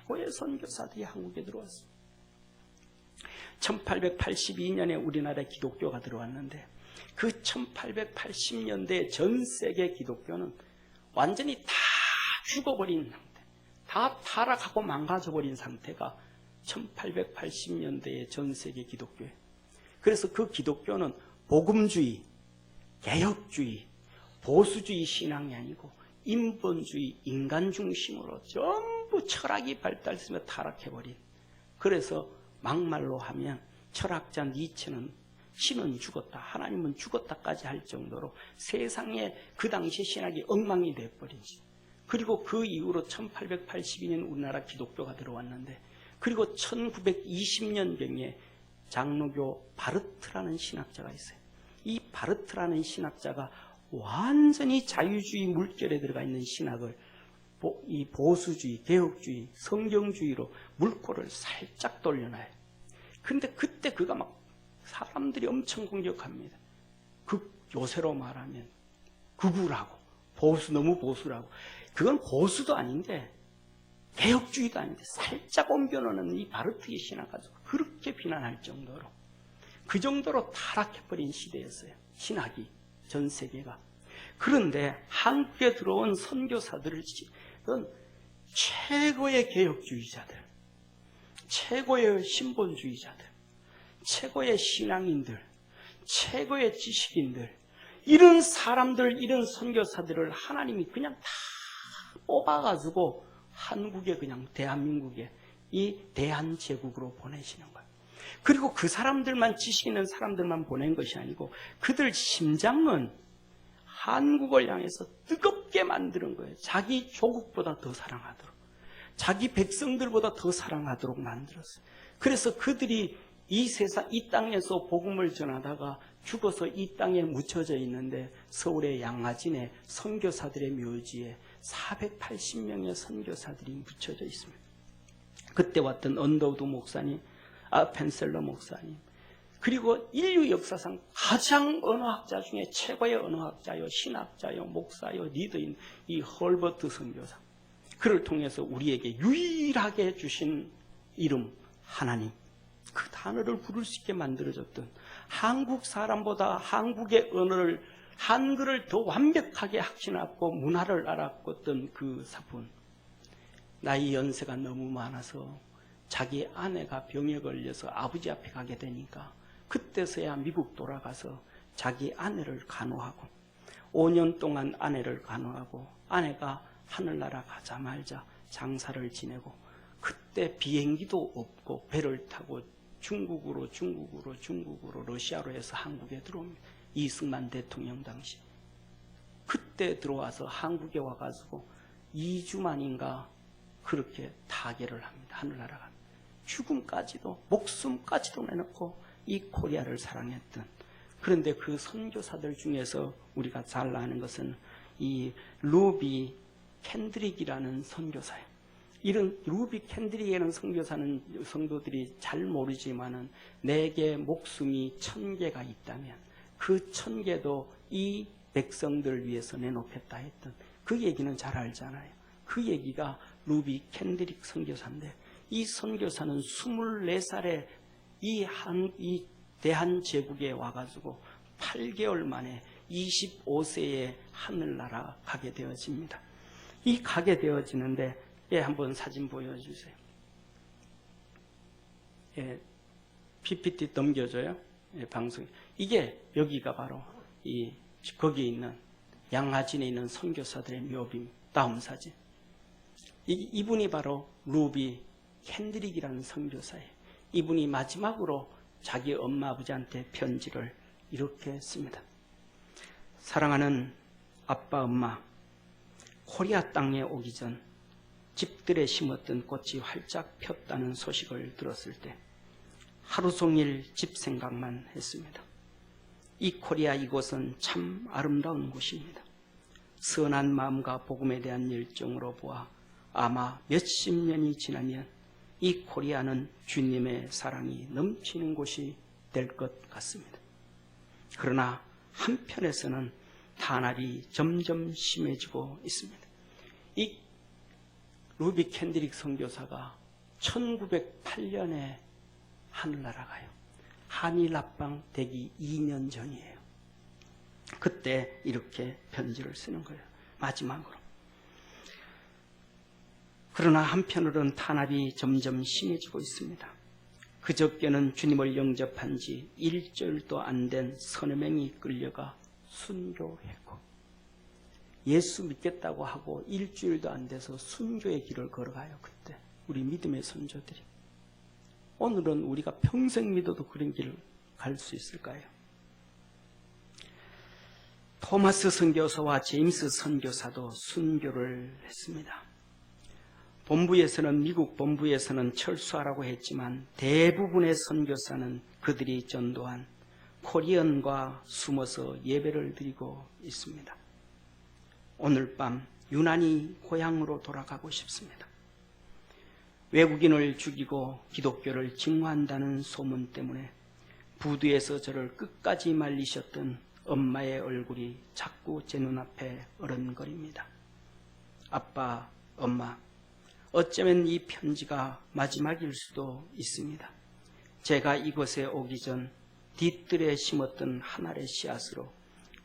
최고의 선교사들이 한국에 들어왔습니다. 1882년에 우리나라에 기독교가 들어왔는데 그 1880년대 전 세계 기독교는 완전히 다 죽어버린 상태, 다 타락하고 망가져버린 상태가 1880년대의 전 세계 기독교예요. 그래서 그 기독교는 복음주의, 개혁주의, 보수주의 신앙이 아니고 인본주의, 인간 중심으로 전부 철학이 발달했으며 타락해버린. 그래서 막말로 하면 철학자 니체는 신은 죽었다, 하나님은 죽었다까지 할 정도로 세상에 그 당시 신학이 엉망이 돼버린. 그리고 그 이후로 1882년 우리나라 기독교가 들어왔는데 그리고 1920년경에 장로교 바르트라는 신학자가 있어요. 이 바르트라는 신학자가 완전히 자유주의 물결에 들어가 있는 신학을 이 보수주의, 개혁주의, 성경주의로 물꼬를 살짝 돌려놔요. 근데 그때 그가 막 사람들이 엄청 공격합니다. 요새로 말하면 극우라고, 너무 보수라고. 그건 보수도 아닌데 개혁주의도 아닌데 살짝 옮겨놓는 이 바르트의 신학 가지고 그렇게 비난할 정도로 그 정도로 타락해버린 시대였어요. 신학이 전 세계가. 그런데 한국에 들어온 선교사들은 최고의 개혁주의자들, 최고의 신본주의자들, 최고의 신앙인들, 최고의 지식인들 이런 사람들, 이런 선교사들을 하나님이 그냥 다 뽑아가지고 한국에 그냥 대한민국에 이 대한제국으로 보내시는 거예요. 그리고 그 사람들만 지식 있는 사람들만 보낸 것이 아니고 그들 심장은 한국을 향해서 뜨겁게 만드는 거예요. 자기 조국보다 더 사랑하도록, 자기 백성들보다 더 사랑하도록 만들었어요. 그래서 그들이 이 세상, 이 땅에서 복음을 전하다가 죽어서 이 땅에 묻혀져 있는데 서울의 양화진에 선교사들의 묘지에 480명의 선교사들이 묻혀져 있습니다. 그때 왔던 언더우드 목사님, 펜셀러 목사님, 그리고 인류 역사상 가장 언어학자 중에 최고의 언어학자요, 신학자요, 목사요, 리더인 이 헐버트 선교사, 그를 통해서 우리에게 유일하게 주신 이름 하나님, 그 단어를 부를 수 있게 만들어줬던, 한국 사람보다 한국의 언어를, 한글을 더 완벽하게 학신하고 문화를 알았던 그 사분, 나이 연세가 너무 많아서 자기 아내가 병에 걸려서 아버지 앞에 가게 되니까 그때서야 미국 돌아가서 자기 아내를 간호하고 5년 동안 아내를 간호하고 아내가 하늘나라 가자마자 장사를 지내고, 그때 비행기도 없고 배를 타고 중국으로 러시아로 해서 한국에 들어옵니다. 이승만 대통령 당시. 그때 들어와서 한국에 와가지고 2주 만인가 그렇게 타계를 합니다. 하늘나라 갑니다. 죽음까지도, 목숨까지도 내놓고 이 코리아를 사랑했던, 그런데 그 선교사들 중에서 우리가 잘 아는 것은 이 루비 캔드릭이라는 선교사예요. 이런 루비 캔드릭이라는 선교사는 성도들이 잘 모르지만은 내게 목숨이 1000개가 있다면 그 1000개도 이 백성들을 위해서 내놓겠다 했던 그 얘기는 잘 알잖아요. 그 얘기가 루비 캔드릭 선교사인데, 이 선교사는 24살에 이 대한제국에 와가지고 8개월 만에 25세에 하늘나라 가게 되어집니다. 이 가게 되어지는데, 한번 사진 보여주세요. PPT 넘겨줘요. 방송. 이게 여기가 바로 거기에 있는 양화진에 있는 선교사들의 묘비입니다. 다음 사진. 이분이 바로 루비 캔드릭이라는 선교사예요. 이분이 마지막으로 자기 엄마 아버지한테 편지를 이렇게 씁니다. 사랑하는 아빠 엄마, 코리아 땅에 오기 전 집들에 심었던 꽃이 활짝 폈다는 소식을 들었을 때 하루 종일 집 생각만 했습니다. 이 코리아 이곳은 참 아름다운 곳입니다. 선한 마음과 복음에 대한 열정으로 보아 아마 몇십 년이 지나면 이 코리아는 주님의 사랑이 넘치는 곳이 될 것 같습니다. 그러나 한편에서는 탄압이 점점 심해지고 있습니다. 이 루비 캔드릭 선교사가 1908년에 하늘나라 가요. 한일 합방 되기 2년 전이에요. 그때 이렇게 편지를 쓰는 거예요. 마지막으로. 그러나 한편으로는 탄압이 점점 심해지고 있습니다. 그저께는 주님을 영접한 지 1절도 안 된 서너 명이 끌려가 순교했고, 예수 믿겠다고 하고 일주일도 안 돼서 순교의 길을 걸어가요. 그때 우리 믿음의 선조들이. 오늘은 우리가 평생 믿어도 그런 길을 갈 수 있을까요? 토마스 선교사와 제임스 선교사도 순교를 했습니다. 본부에서는, 미국 본부에서는 철수하라고 했지만 대부분의 선교사는 그들이 전도한 코리안과 숨어서 예배를 드리고 있습니다. 오늘 밤 유난히 고향으로 돌아가고 싶습니다. 외국인을 죽이고 기독교를 증오한다는 소문 때문에 부두에서 저를 끝까지 말리셨던 엄마의 얼굴이 자꾸 제 눈앞에 어른거립니다. 아빠, 엄마, 어쩌면 이 편지가 마지막일 수도 있습니다. 제가 이곳에 오기 전 뒤뜰에 심었던 한 알의 씨앗으로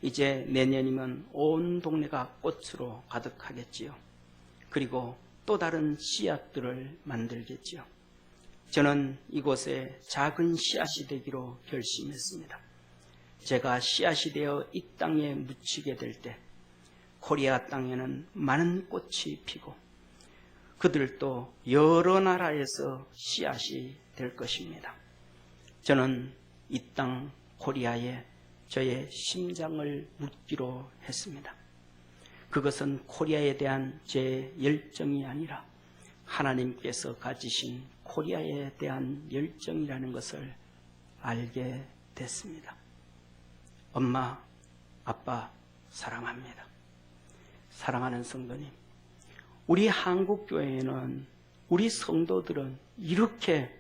이제 내년이면 온 동네가 꽃으로 가득하겠지요. 그리고 또 다른 씨앗들을 만들겠지요. 저는 이곳에 작은 씨앗이 되기로 결심했습니다. 제가 씨앗이 되어 이 땅에 묻히게 될 때 코리아 땅에는 많은 꽃이 피고 그들도 여러 나라에서 씨앗이 될 것입니다. 저는 이 땅 코리아에 저의 심장을 묻기로 했습니다. 그것은 코리아에 대한 제 열정이 아니라 하나님께서 가지신 코리아에 대한 열정이라는 것을 알게 됐습니다. 엄마, 아빠 사랑합니다. 사랑하는 성도님, 우리 한국교회에는 우리 성도들은 이렇게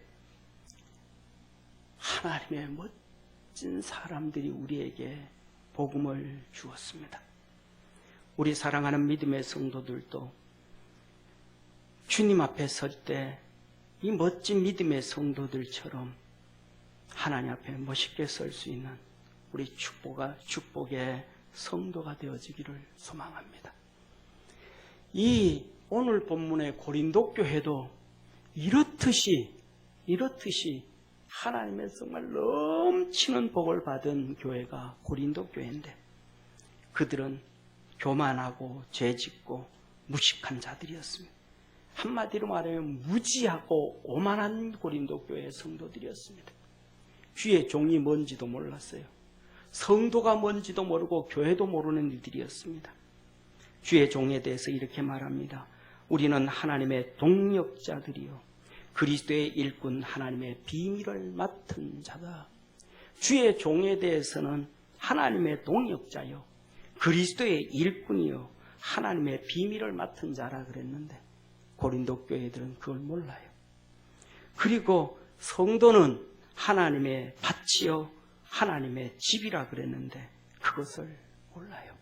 하나님의 멋진 사람들이 우리에게 복음을 주었습니다. 우리 사랑하는 믿음의 성도들도 주님 앞에 설 때 이 멋진 믿음의 성도들처럼 하나님 앞에 멋있게 설 수 있는 우리 축복의 성도가 되어지기를 소망합니다. 이 오늘 본문의 고린도 교회도 이렇듯이 하나님의 정말 넘치는 복을 받은 교회가 고린도 교회인데 그들은 교만하고 죄짓고 무식한 자들이었습니다. 한마디로 말하면 무지하고 오만한 고린도 교회의 성도들이었습니다. 주의 종이 뭔지도 몰랐어요. 성도가 뭔지도 모르고 교회도 모르는 이들이었습니다. 주의 종에 대해서 이렇게 말합니다. 우리는 하나님의 동역자들이요 그리스도의 일꾼 하나님의 비밀을 맡은 자다. 주의 종에 대해서는 하나님의 동역자요 그리스도의 일꾼이요 하나님의 비밀을 맡은 자라 그랬는데 고린도 교회들은 그걸 몰라요. 그리고 성도는 하나님의 밭이요 하나님의 집이라 그랬는데 그것을 몰라요.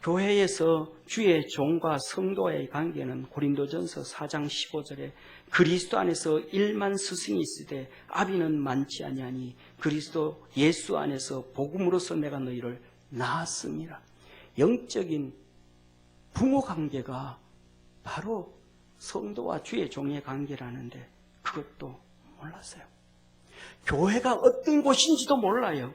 교회에서 주의 종과 성도의 관계는 고린도전서 4장 15절에 그리스도 안에서 1만 스승이 있으되 아비는 많지 아니하니 그리스도 예수 안에서 복음으로서 내가 너희를 낳았습니다. 영적인 부모 관계가 바로 성도와 주의 종의 관계라는데 그것도 몰랐어요. 교회가 어떤 곳인지도 몰라요.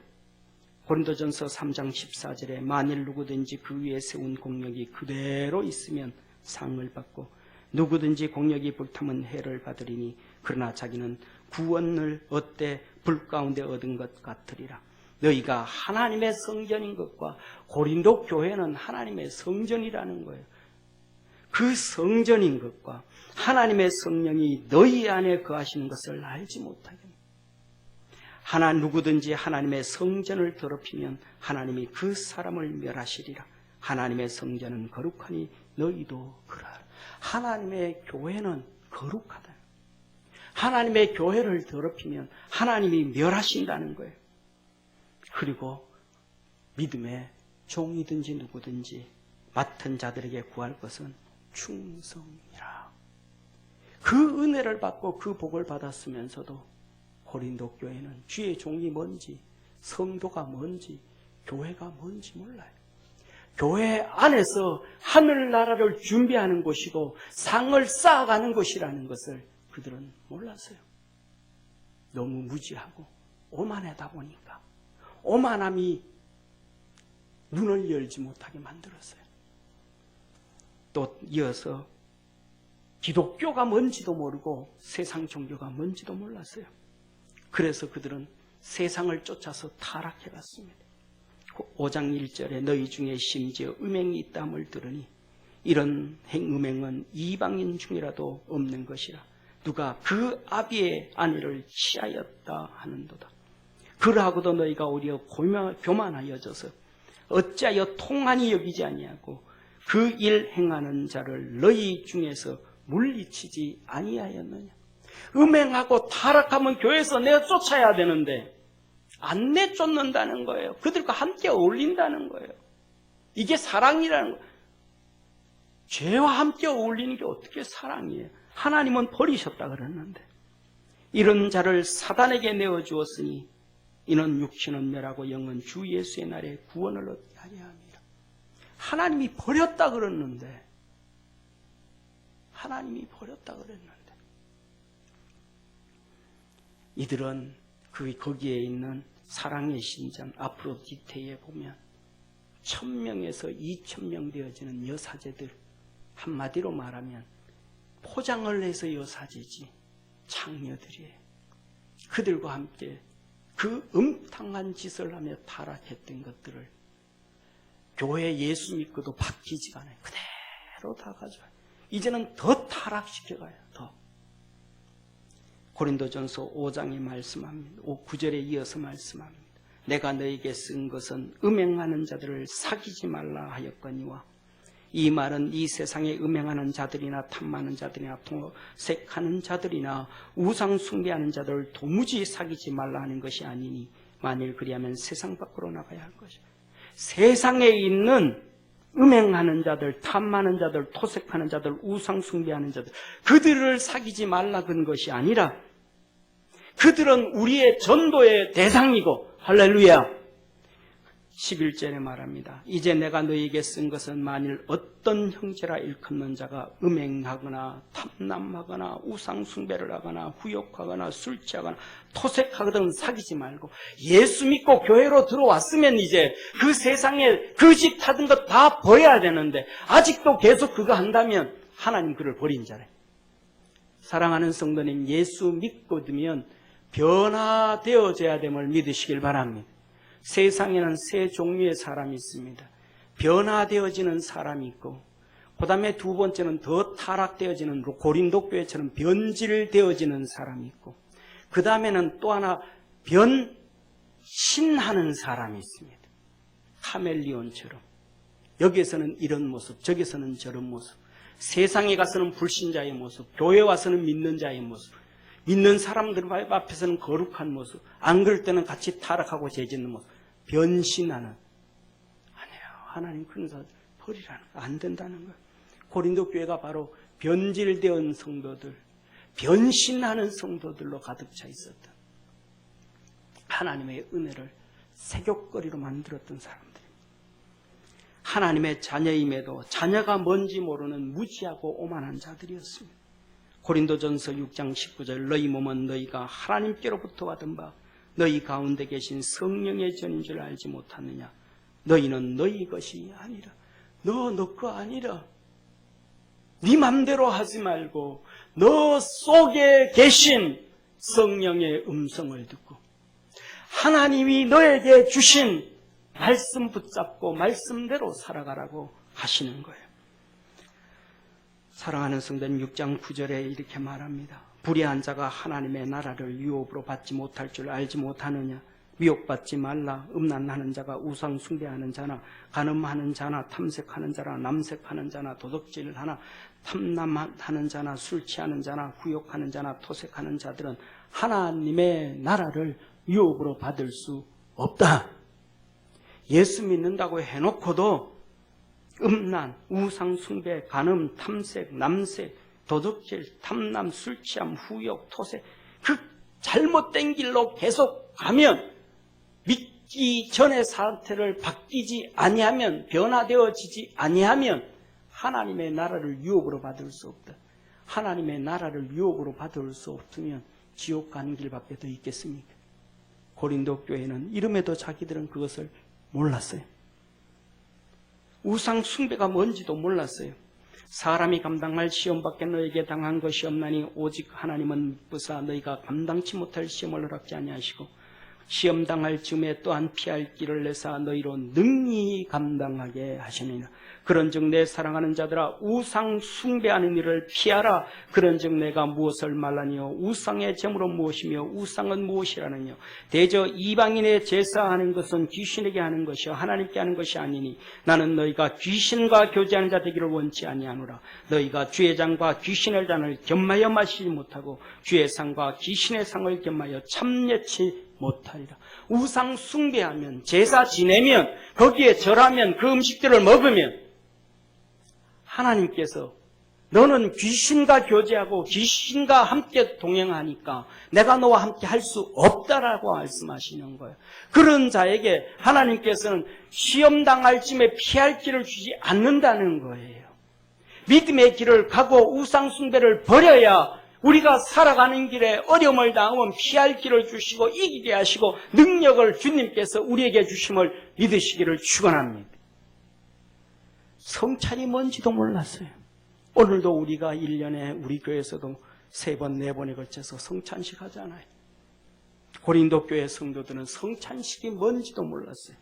고린도전서 3장 14절에 만일 누구든지 그 위에 세운 공력이 그대로 있으면 상을 받고 누구든지 공력이 불타면 해를 받으리니 그러나 자기는 구원을 얻되 불 가운데 얻은 것 같으리라. 너희가 하나님의 성전인 것과 고린도 교회는 하나님의 성전이라는 거예요. 그 성전인 것과 하나님의 성령이 너희 안에 거하시는 것을 알지 못하게 누구든지 하나님의 성전을 더럽히면 하나님이 그 사람을 멸하시리라. 하나님의 성전은 거룩하니 너희도 그러하라. 하나님의 교회는 거룩하다. 하나님의 교회를 더럽히면 하나님이 멸하신다는 거예요. 그리고 믿음의 종이든지 누구든지 맡은 자들에게 구할 것은 충성이라. 그 은혜를 받고 그 복을 받았으면서도 고린도 교회는 주의 종이 뭔지 성도가 뭔지 교회가 뭔지 몰라요. 교회 안에서 하늘나라를 준비하는 곳이고 상을 쌓아가는 곳이라는 것을 그들은 몰랐어요. 너무 무지하고 오만하다 보니까 오만함이 눈을 열지 못하게 만들었어요. 또 이어서 기독교가 뭔지도 모르고 세상 종교가 뭔지도 몰랐어요. 그래서 그들은 세상을 쫓아서 타락해갔습니다. 5장 1절에 너희 중에 심지어 음행이 있다함을 들으니 이런 음행은 이방인 중이라도 없는 것이라. 누가 그 아비의 아내를 취하였다 하는도다. 그러하고도 너희가 오히려 교만하여져서 어찌하여 통한이 여기지 아니하고 그 일 행하는 자를 너희 중에서 물리치지 아니하였느냐. 음행하고 타락하면 교회에서 내가 쫓아야 되는데 안 내쫓는다는 거예요. 그들과 함께 어울린다는 거예요. 이게 사랑이라는 거예요. 죄와 함께 어울리는 게 어떻게 사랑이에요. 하나님은 버리셨다 그랬는데 이런 자를 사단에게 내어주었으니 이는 육신은 멸하고 영은 주 예수의 날에 구원을 얻게 하려 합니다. 하나님이 버렸다 그랬는데 이들은 거기에 있는 사랑의 신전 아프로디테에 보면 1000명에서 2000명 되어지는 여사제들, 한마디로 말하면 포장을 해서 여사제지 창녀들이에요. 그들과 함께 그 음탕한 짓을 하며 타락했던 것들을 교회 예수 믿고도 바뀌지가 않아요. 그대로 다 가져와요. 이제는 더 타락시켜가요. 더. 고린도전서 5장에 말씀합니다. 9절에 이어서 말씀합니다. 내가 너에게 쓴 것은 음행하는 자들을 사귀지 말라 하였거니와, 이 말은 이 세상에 음행하는 자들이나 탐하는 자들이나 도색하는 자들이나 우상 숭배하는 자들을 도무지 사귀지 말라 하는 것이 아니니, 만일 그리하면 세상 밖으로 나가야 할 것이다. 세상에 있는 음행하는 자들, 탐하는 자들, 토색하는 자들, 우상 숭배하는 자들, 그들을 사귀지 말라 그런 것이 아니라 그들은 우리의 전도의 대상이고, 할렐루야. 11절에 말합니다. 이제 내가 너에게 쓴 것은 만일 어떤 형제라 일컫는 자가 음행하거나 탐남하거나 우상 숭배를 하거나 후욕하거나 술 취하거나 토색하거든 사귀지 말고, 예수 믿고 교회로 들어왔으면 이제 그 세상에 그 집 타던 것 다 버려야 되는데 아직도 계속 그거 한다면 하나님 그를 버린 자래. 사랑하는 성도님, 예수 믿고 두면 변화되어져야 됨을 믿으시길 바랍니다. 세상에는 세 종류의 사람이 있습니다. 변화되어지는 사람이 있고, 그 다음에 두 번째는 더 타락되어지는 고린도 교회처럼 변질되어지는 사람이 있고, 그 다음에는 또 하나 변신하는 사람이 있습니다. 카멜리온처럼. 여기에서는 이런 모습, 저기서는 저런 모습. 세상에 가서는 불신자의 모습, 교회 와서는 믿는 자의 모습, 믿는 사람들 앞에서는 거룩한 모습, 안 그럴 때는 같이 타락하고 죄짓는 모습. 변신하는. 아니에요. 하나님 그런 사람 버리라는 거. 안 된다는 거예요. 고린도 교회가 바로 변질되은 성도들, 변신하는 성도들로 가득 차 있었던, 하나님의 은혜를 세귑거리로 만들었던 사람들입니다. 하나님의 자녀임에도 자녀가 뭔지 모르는 무지하고 오만한 자들이었습니다. 고린도전서 6장 19절, 너희 몸은 너희가 하나님께로부터 받은 바 너희 가운데 계신 성령의 전인 줄 알지 못하느냐. 너희는 너희 것이 아니라, 너 거 아니라. 네 맘대로 하지 말고 너 속에 계신 성령의 음성을 듣고 하나님이 너에게 주신 말씀 붙잡고 말씀대로 살아가라고 하시는 거예요. 사랑하는 성도님, 6장 9절에 이렇게 말합니다. 불의한 자가 하나님의 나라를 유업으로 받지 못할 줄 알지 못하느냐. 미혹받지 말라. 음란하는 자가 우상 숭배하는 자나 간음하는 자나 탐색하는 자나 남색하는 자나 도둑질을 하나 탐남하는 자나 술 취하는 자나 후욕하는 자나 토색하는 자들은 하나님의 나라를 유업으로 받을 수 없다. 예수 믿는다고 해놓고도 음란, 우상 숭배, 간음, 탐색, 남색, 도둑질, 탐남, 술 취함, 후욕, 토색, 그 잘못된 길로 계속 가면, 믿기 전의 상태를 바뀌지 아니하면, 변화되어지지 아니하면 하나님의 나라를 유업으로 받을 수 없다. 하나님의 나라를 유업으로 받을 수 없으면 지옥 가는 길밖에 더 있겠습니까? 고린도 교회는 이름에도 자기들은 그것을 몰랐어요. 우상 숭배가 뭔지도 몰랐어요. 사람이 감당할 시험밖에 너에게 당한 것이 없나니 오직 하나님은 미쁘사 너희가 감당치 못할 시험을 허락지 아니하시고 시험 당할 즈음에 또한 피할 길을 내사 너희로 능히 감당하게 하시느니라. 그런즉 내 사랑하는 자들아 우상 숭배하는 일을 피하라. 그런즉 내가 무엇을 말하니요 우상의 제물은 무엇이며 우상은 무엇이라느냐. 대저 이방인의 제사하는 것은 귀신에게 하는 것이요 하나님께 하는 것이 아니니 나는 너희가 귀신과 교제하는 자 되기를 원치 아니하노라. 너희가 주의 잔과 귀신의 잔을 겸하여 마시지 못하고 주의 상과 귀신의 상을 겸하여 참여치 못하리라. 우상 숭배하면, 제사 지내면, 거기에 절하면, 그 음식들을 먹으면 하나님께서 너는 귀신과 교제하고 귀신과 함께 동행하니까 내가 너와 함께 할 수 없다라고 말씀하시는 거예요. 그런 자에게 하나님께서는 시험당할 쯤에 피할 길을 주지 않는다는 거예요. 믿음의 길을 가고 우상 숭배를 버려야 우리가 살아가는 길에 어려움을 당하면 피할 길을 주시고 이기게 하시고 능력을 주님께서 우리에게 주심을 믿으시기를 축원합니다. 성찬이 뭔지도 몰랐어요. 오늘도 우리가 1년에 우리 교회에서도 3번, 4번에 걸쳐서 성찬식 하잖아요. 고린도 교회 성도들은 성찬식이 뭔지도 몰랐어요.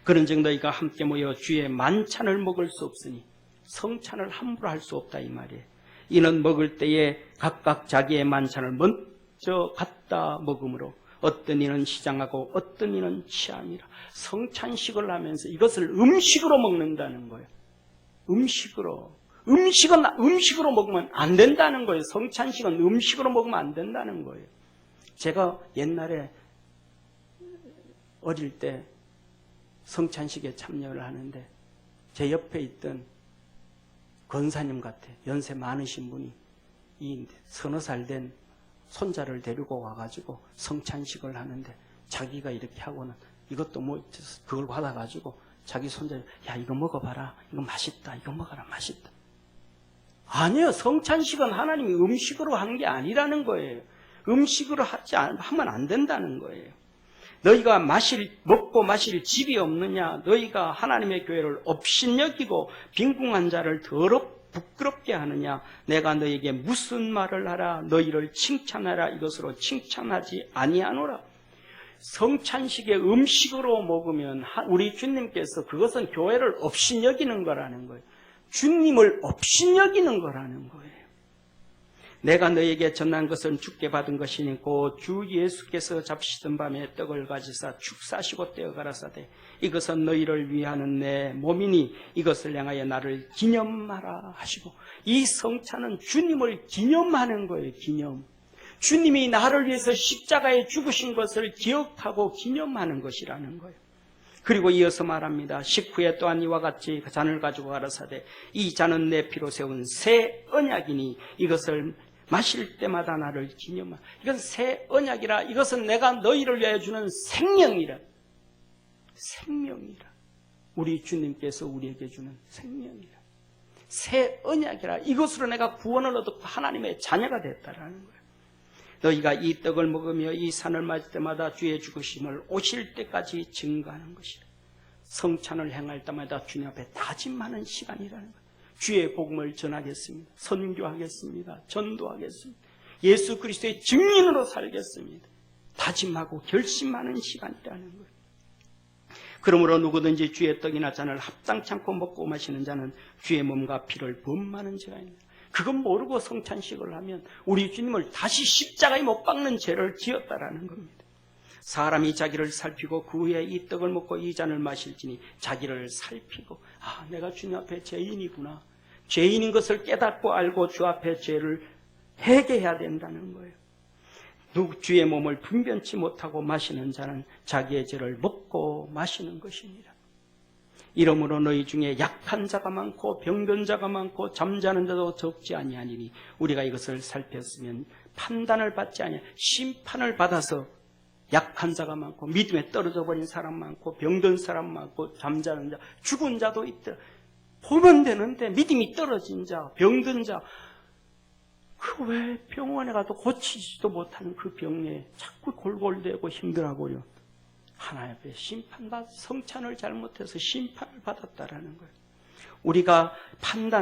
그런즉 너희가 함께 모여 주의 만찬을 먹을 수 없으니 성찬을 함부로 할 수 없다 이 말이에요. 이는 먹을 때에 각각 자기의 만찬을 먼저 갖다 먹음으로 어떤 이는 시장하고 어떤 이는 취함이라. 성찬식을 하면서 이것을 음식으로 먹는다는 거예요. 음식으로 먹으면 안 된다는 거예요. 성찬식은 음식으로 먹으면 안 된다는 거예요. 제가 옛날에 어릴 때 성찬식에 참여를 하는데 제 옆에 있던 권사님 같아. 연세 많으신 분이 이 서너 살 된 손자를 데리고 와가지고 성찬식을 하는데 자기가 이렇게 하고는 이것도 뭐 그걸 받아가지고 자기 손자 야 이거 먹어봐라. 이거 맛있다. 이거 먹어라. 맛있다. 아니요. 성찬식은 하나님이 음식으로 한 게 아니라는 거예요. 음식으로 하면 안 된다는 거예요. 너희가 먹고 마실 집이 없느냐? 너희가 하나님의 교회를 업신여기고 빈궁한 자를 부끄럽게 하느냐? 내가 너희에게 무슨 말을 하라? 너희를 칭찬하라. 이것으로 칭찬하지 아니하노라. 성찬식의 음식으로 먹으면 우리 주님께서 그것은 교회를 업신여기는 거라는 거예요. 주님을 업신여기는 거라는 거예요. 내가 너에게 전한 것은 주께 받은 것이니 곧 주 예수께서 잡시던 밤에 떡을 가지사 축사시고 떼어 가라사대 이것은 너희를 위하는 내 몸이니 이것을 향하여 나를 기념하라 하시고 이 성찬은 주님을 기념하는 거예요. 기념. 주님이 나를 위해서 십자가에 죽으신 것을 기억하고 기념하는 것이라는 거예요. 그리고 이어서 말합니다. 식후에 또한 이와 같이 잔을 가지고 가라사대 이 잔은 내 피로 세운 새 언약이니 이것을 마실 때마다 나를 기념하라. 이건 새 언약이라. 이것은 내가 너희를 위하여 주는 생명이라. 생명이라. 우리 주님께서 우리에게 주는 생명이라. 새 언약이라. 이것으로 내가 구원을 얻고 하나님의 자녀가 됐다라는 거예요. 너희가 이 떡을 먹으며 이 산을 맞을 때마다 주의 죽으심을 오실 때까지 증거하는 것이라. 성찬을 행할 때마다 주님 앞에 다짐하는 시간이라는 거예요. 주의 복음을 전하겠습니다. 선교하겠습니다. 전도하겠습니다. 예수 그리스도의 증인으로 살겠습니다. 다짐하고 결심하는 시간이라는 거예요. 그러므로 누구든지 주의 떡이나 잔을 합당치 않고 먹고 마시는 자는 주의 몸과 피를 범하는 죄가 있습니다. 그건 모르고 성찬식을 하면 우리 주님을 다시 십자가에 못 박는 죄를 지었다라는 겁니다. 사람이 자기를 살피고 그 후에 이 떡을 먹고 이 잔을 마실지니 자기를 살피고 내가 주님 앞에 죄인이구나. 죄인인 것을 깨닫고 알고 주 앞에 죄를 회개해야 된다는 거예요. 주의 몸을 분변치 못하고 마시는 자는 자기의 죄를 먹고 마시는 것입니다. 이러므로 너희 중에 약한 자가 많고 병든 자가 많고 잠자는 자도 적지 아니하니니 우리가 이것을 살폈으면 판단을 받지 아니하 심판을 받아서 약한 자가 많고 믿음에 떨어져 버린 사람 많고 병든 사람 많고 잠자는 자 죽은 자도 있더라. 보면 되는데 믿음이 떨어진 자 병든 자 그 왜 병원에 가도 고치지도 못하는 그 병에 자꾸 골골대고 힘들어하고요. 하나님 앞에 성찬을 잘못해서 심판을 받았다라는 거예요. 우리가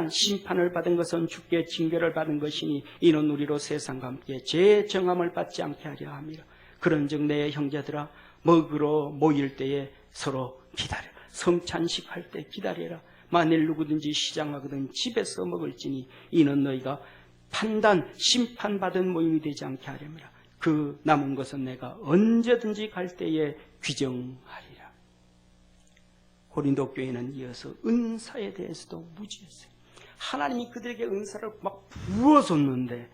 심판을 받은 것은 주께 징계를 받은 것이니 이는 우리로 세상과 함께 죄의 정함을 받지 않게 하려 함이라. 그런즉 내 형제들아 먹으러 모일 때에 서로 기다려. 성찬식 할 때 기다려라. 만일 누구든지 시장하거든 집에서 먹을지니 이는 너희가 심판받은 모임이 되지 않게 하려니라. 그 남은 것은 내가 언제든지 갈 때에 귀정하리라. 고린도 교회는 이어서 은사에 대해서도 무지했어요. 하나님이 그들에게 은사를 막 부어줬는데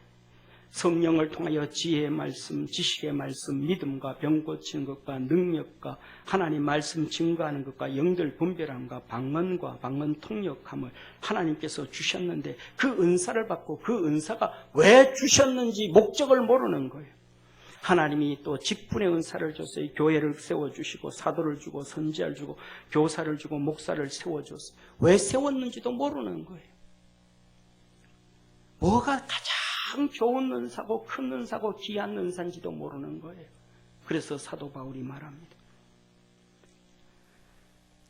성령을 통하여 지혜의 말씀, 지식의 말씀, 믿음과 병 고치는 것과 능력과 하나님 말씀 증거하는 것과 영들 분별함과 방언과 방언 통역함을 하나님께서 주셨는데 그 은사를 받고 그 은사가 왜 주셨는지 목적을 모르는 거예요. 하나님이 또 직분의 은사를 줬어요. 교회를 세워주시고 사도를 주고 선지자를 주고 교사를 주고 목사를 세워줬어요. 왜 세웠는지도 모르는 거예요. 뭐가 가장 좋은 은사고 큰 은사고 귀한 은사인지도 모르는 거예요. 그래서 사도 바울이 말합니다.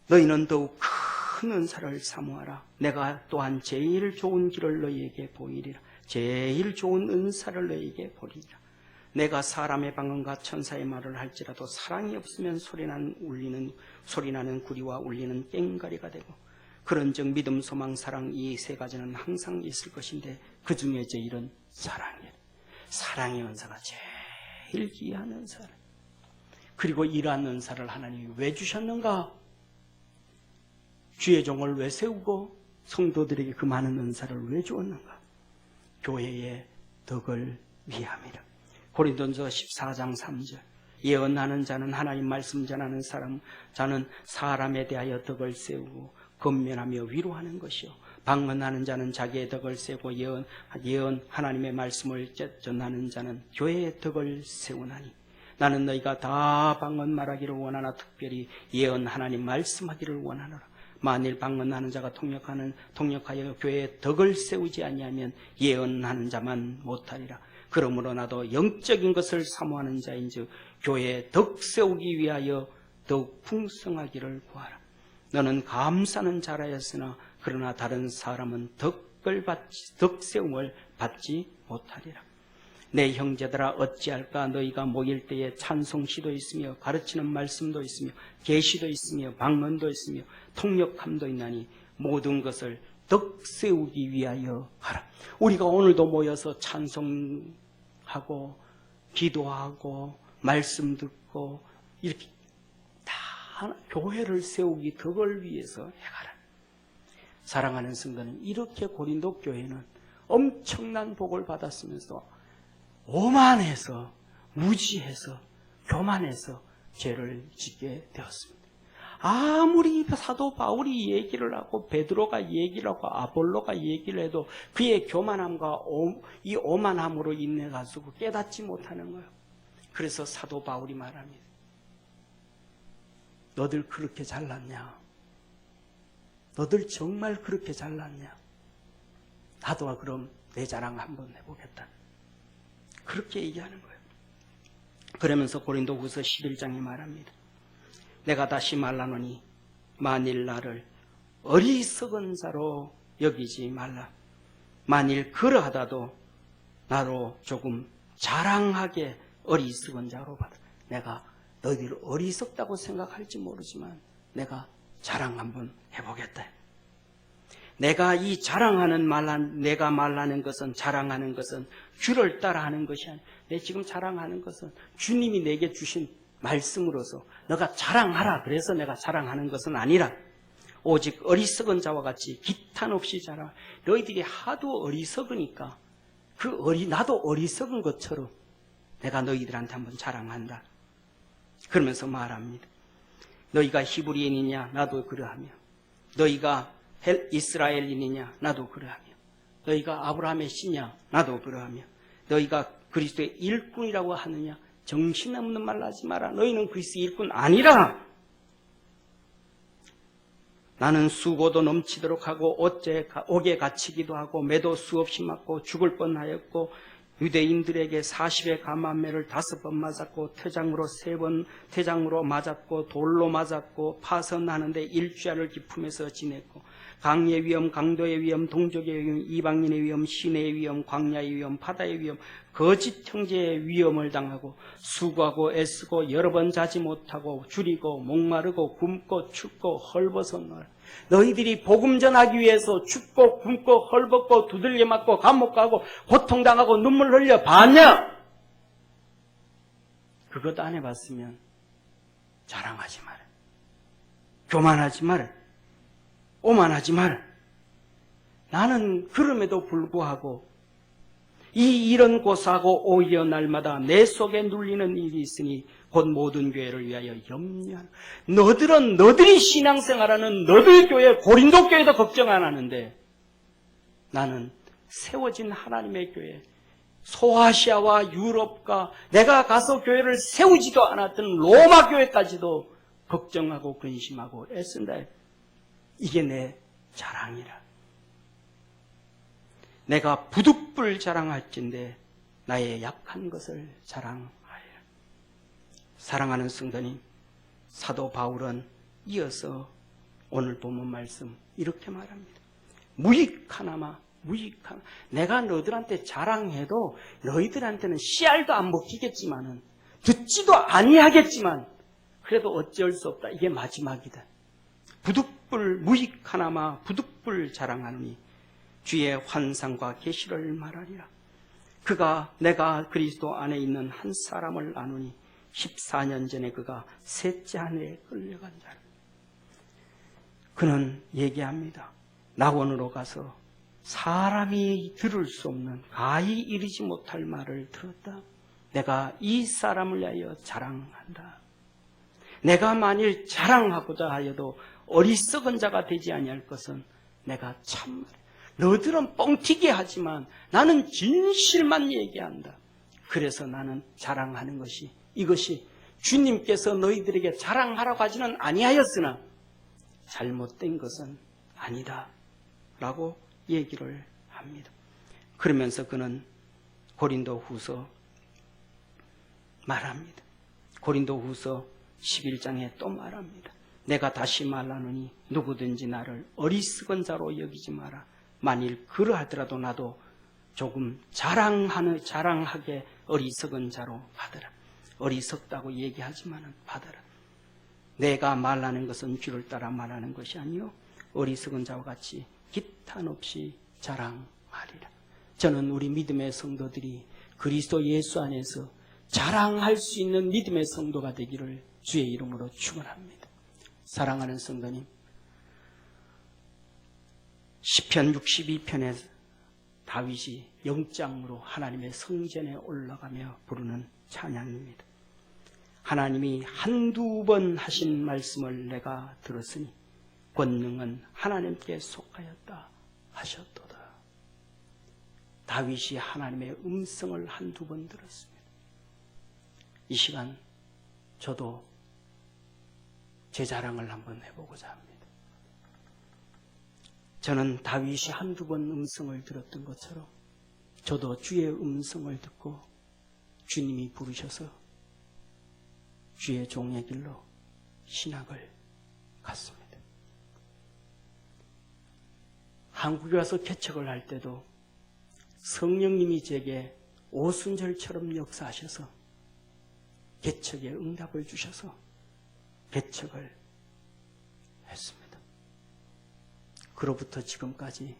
너희는 더욱 큰 은사를 사모하라. 내가 또한 제일 좋은 길을 너희에게 보이리라. 제일 좋은 은사를 너희에게 보리라. 내가 사람의 방언과 천사의 말을 할지라도 사랑이 없으면 소리나는 구리와 울리는 꽹과리가 되고, 그런즉 믿음, 소망, 사랑 이 세 가지는 항상 있을 것인데 그 중에 제일은 사랑이에요. 사랑의 은사가 제일 귀한 은사를. 그리고 이러한 은사를 하나님이 왜 주셨는가? 주의 종을 왜 세우고 성도들에게 그 많은 은사를 왜 주었는가? 교회의 덕을 위함이라. 고린도전서 14장 3절. 예언하는 자는 하나님 말씀 전하는 자는 사람에 대하여 덕을 세우고 건면하며 위로하는 것이요, 방언하는 자는 자기의 덕을 세우고 예언 하나님의 말씀을 전하는 자는 교회의 덕을 세우나니, 나는 너희가 다 방언 말하기를 원하나 특별히 예언 하나님 말씀하기를 원하노라. 만일 방언하는 자가 통역하여 교회의 덕을 세우지 아니하면 예언하는 자만 못하리라. 그러므로 나도 영적인 것을 사모하는 자인즉 교회의 덕 세우기 위하여 더욱 풍성하기를 구하라. 너는 감사는 잘하였으나 그러나 다른 사람은 덕 세움을 받지 못하리라. 내 형제들아 어찌할까? 너희가 모일 때에 찬송시도 있으며 가르치는 말씀도 있으며 계시도 있으며 방언도 있으며 통역함도 있나니 모든 것을 덕 세우기 위하여 하라. 우리가 오늘도 모여서 찬송하고 기도하고 말씀 듣고 이렇게 다 교회를 세우기 덕을 위해서 해가라. 사랑하는 성도는 이렇게 고린도 교회는 엄청난 복을 받았으면서 오만해서 무지해서 교만해서 죄를 짓게 되었습니다. 아무리 사도 바울이 얘기를 하고 베드로가 얘기를 하고 아볼로가 얘기를 해도 그의 교만함과 이 오만함으로 인해 가지고 깨닫지 못하는 거예요. 그래서 사도 바울이 말합니다. 너들 그렇게 잘났냐? 너들 정말 그렇게 잘났냐? 나도 그럼 내 자랑 한번 해보겠다. 그렇게 얘기하는 거예요. 그러면서 고린도후서 11장에 말합니다. 내가 다시 말하노니 만일 나를 어리석은 자로 여기지 말라. 만일 그러하다도 나로 조금 자랑하게 어리석은 자로 받아. 내가 너희들 어리석다고 생각할지 모르지만 내가 자랑 한번 해보겠다. 내가 이 내가 말하는 것은, 자랑하는 것은 주를 따라하는 것이 아니야. 내 지금 자랑하는 것은 주님이 내게 주신 말씀으로서 너가 자랑하라 그래서 내가 자랑하는 것은 아니라, 오직 어리석은 자와 같이 기탄 없이 자랑. 너희들이 하도 어리석으니까 나도 어리석은 것처럼 내가 너희들한테 한번 자랑한다. 그러면서 말합니다. 너희가 히브리인이냐? 나도 그러하며. 너희가 이스라엘인이냐? 나도 그러하며. 너희가 아브라함의 씨냐? 나도 그러하며. 너희가 그리스도의 일꾼이라고 하느냐? 정신없는 말 하지 마라. 너희는 그리스도의 일꾼 아니라. 나는 수고도 넘치도록 하고 옥에 갇히기도 하고 매도 수없이 맞고 죽을 뻔하였고 유대인들에게 40의 감암매를 5번 맞았고 퇴장으로 3번 퇴장으로 맞았고 돌로 맞았고 파선하는데 일주야를 기품에서 지냈고 강의 위험, 강도의 위험, 동족의 위험, 이방인의 위험, 시내의 위험, 광야의 위험, 바다의 위험, 거짓 형제의 위험을 당하고 수고하고 애쓰고 여러 번 자지 못하고 줄이고 목마르고 굶고 춥고 헐벗은 너희들이 복음 전하기 위해서 춥고 굶고 헐벗고 두들겨 맞고 감옥 가고 고통당하고 눈물 흘려 봤냐? 그것 안 해봤으면 자랑하지 마라. 교만하지 마라. 오만하지 마라. 나는 그럼에도 불구하고 이 일은 고사하고 오히려 날마다 내 속에 눌리는 일이 있으니 곧 모든 교회를 위하여 염려하는. 너들은 너들이 신앙생활하는 너들 교회, 고린도 교회도 걱정 안 하는데 나는 세워진 하나님의 교회, 소아시아와 유럽과 내가 가서 교회를 세우지도 않았던 로마 교회까지도 걱정하고 근심하고 애쓴다. 이게 내 자랑이라. 내가 부득불 자랑할진대 나의 약한 것을 자랑하리라. 사랑하는 성도님, 사도 바울은 이어서 오늘 본문 말씀 이렇게 말합니다. 무익하나마 무익한, 내가 너희들한테 자랑해도 너희들한테는 씨알도 안 먹히겠지만은, 듣지도 아니하겠지만, 그래도 어쩔 수 없다. 이게 마지막이다. 부득불 무익하나마 부득불 자랑하노니 주의 환상과 계시를 말하리라. 내가 그리스도 안에 있는 한 사람을 아노니 14년 전에 그가 셋째 하늘에 끌려간 자라. 그는 얘기합니다. 낙원으로 가서 사람이 들을 수 없는 가히 이르지 못할 말을 들었다. 내가 이 사람을 위하여 자랑한다. 내가 만일 자랑하고자 하여도 어리석은 자가 되지 아니할 것은 내가 참말이야. 너들은 뻥튀기 하지만 나는 진실만 얘기한다. 그래서 나는 자랑하는 것이 이것이 주님께서 너희들에게 자랑하라고 하지는 아니하였으나 잘못된 것은 아니다 라고 얘기를 합니다. 그러면서 그는 고린도후서 말합니다. 고린도후서 11장에 또 말합니다. 내가 다시 말하노니 누구든지 나를 어리석은 자로 여기지 마라. 만일 그러하더라도 나도 조금 자랑하게 어리석은 자로 받으라. 어리석다고 얘기하지만은 받아라. 내가 말하는 것은 귀를 따라 말하는 것이 아니요 어리석은 자와 같이 기탄 없이 자랑하리라. 저는 우리 믿음의 성도들이 그리스도 예수 안에서 자랑할 수 있는 믿음의 성도가 되기를 주의 이름으로 축원합니다. 사랑하는 성도님, 시편 62편에 다윗이 영장으로 하나님의 성전에 올라가며 부르는 찬양입니다. 하나님이 한두 번 하신 말씀을 내가 들었으니 권능은 하나님께 속하였다 하셨도다. 다윗이 하나님의 음성을 한두 번 들었습니다. 이 시간 저도 제 자랑을 한번 해보고자 합니다. 저는 다윗이 한두 번 음성을 들었던 것처럼 저도 주의 음성을 듣고 주님이 부르셔서 주의 종의 길로 신학을 갔습니다. 한국에 와서 개척을 할 때도 성령님이 제게 오순절처럼 역사하셔서 개척에 응답을 주셔서 개척을 했습니다. 그로부터 지금까지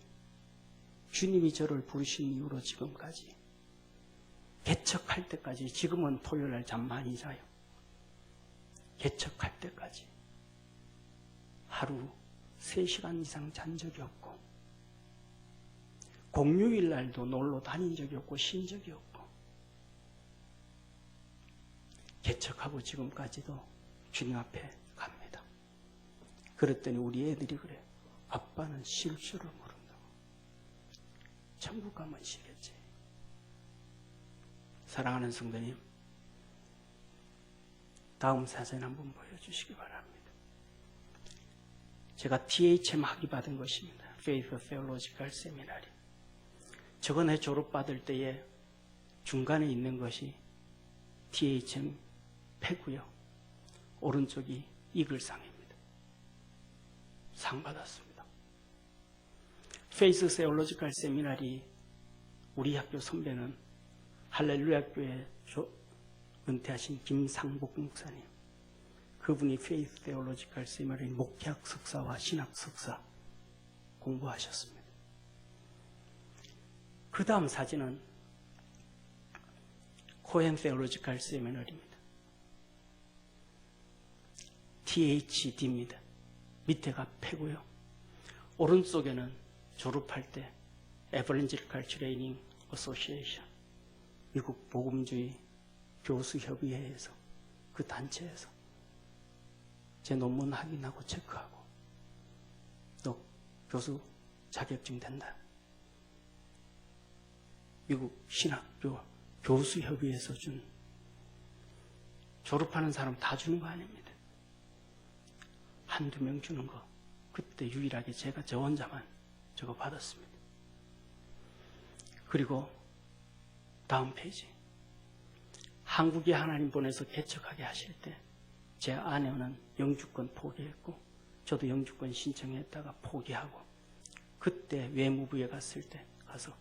주님이 저를 부르신 이후로 지금까지 개척할 때까지, 지금은 토요일날 잠 많이 자요. 개척할 때까지 하루 3시간 이상 잔 적이 없고 공휴일 날도 놀러 다닌 적이 없고 쉰 적이 없고 개척하고 지금까지도 주님 앞에 갑니다. 그랬더니 우리 애들이 그래. 아빠는 실수를 모른다고. 천국 가면 쉬겠지. 사랑하는 성도님, 다음 사진 한번 보여주시기 바랍니다. 제가 THM 학위 받은 것입니다. Faith Theological Seminary. 저번에 졸업받을 때에 중간에 있는 것이 THM 패고요. 오른쪽이 이글상입니다. 상 받았습니다. Faith Theological Seminary 우리 학교 선배는 할렐루야 교회 은퇴하신 김상복 목사님, 그분이 Faith Theological Seminary 목회학 석사와 신학 석사 공부하셨습니다. 그 다음 사진은 코헨 Theological Seminary입니다. THD입니다. 밑에가 패고요. 오른쪽에는 졸업할 때 Evangelical Training Association, 미국 복음주의 교수협의회에서, 그 단체에서 제 논문 확인하고 체크하고 너 교수 자격증 된다. 미국 신학교 교수협의회에서 준, 졸업하는 사람 다 주는 거 아닙니다. 한두 명 주는 거, 그때 유일하게 제가 저 혼자만 저거 받았습니다. 그리고 다음 페이지. 한국에 하나님 보내서 개척하게 하실 때 제 아내는 영주권 포기했고 저도 영주권 신청했다가 포기하고 그때 외무부에 갔을 때 가서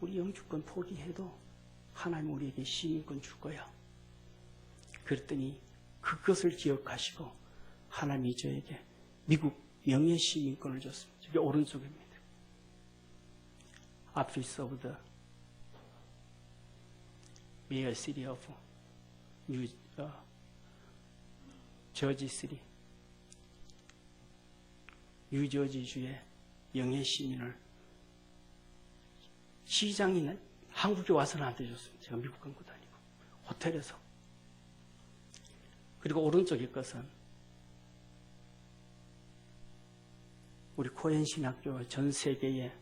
우리 영주권 포기해도 하나님 우리에게 시민권 줄 거야. 그랬더니 그것을 기억하시고 하나님이 저에게 미국 명예 시민권을 줬습니다. 저기 오른쪽입니다. Office of the Mayor City of 저지 시리, 뉴저지주의 영예 시민을 시장이 한국에 와서 나한테 줬습니다. 제가 미국 간 것도 아니고 호텔에서. 그리고 오른쪽의 것은 우리 코리안 신학교 전 세계에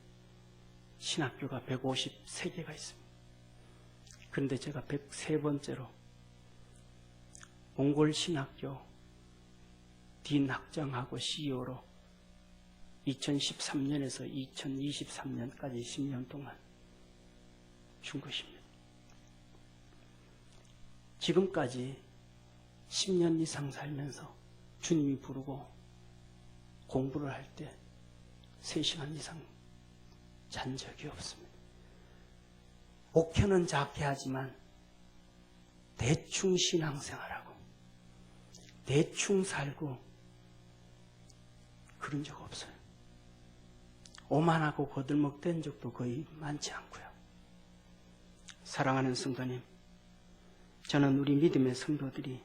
신학교가 153개가 있습니다. 그런데 제가 103번째로 몽골 신학교 딘 학장하고 CEO로 2013년에서 2023년까지 10년 동안 준 것입니다. 지금까지 10년 이상 살면서 주님이 부르고 공부를 할 때 3시간 이상 잔 적이 없습니다. 목표는 작게 하지만 대충 신앙생활하고 대충 살고 그런 적 없어요. 오만하고 거들먹된 적도 거의 많지 않고요. 사랑하는 성도님, 저는 우리 믿음의 성도들이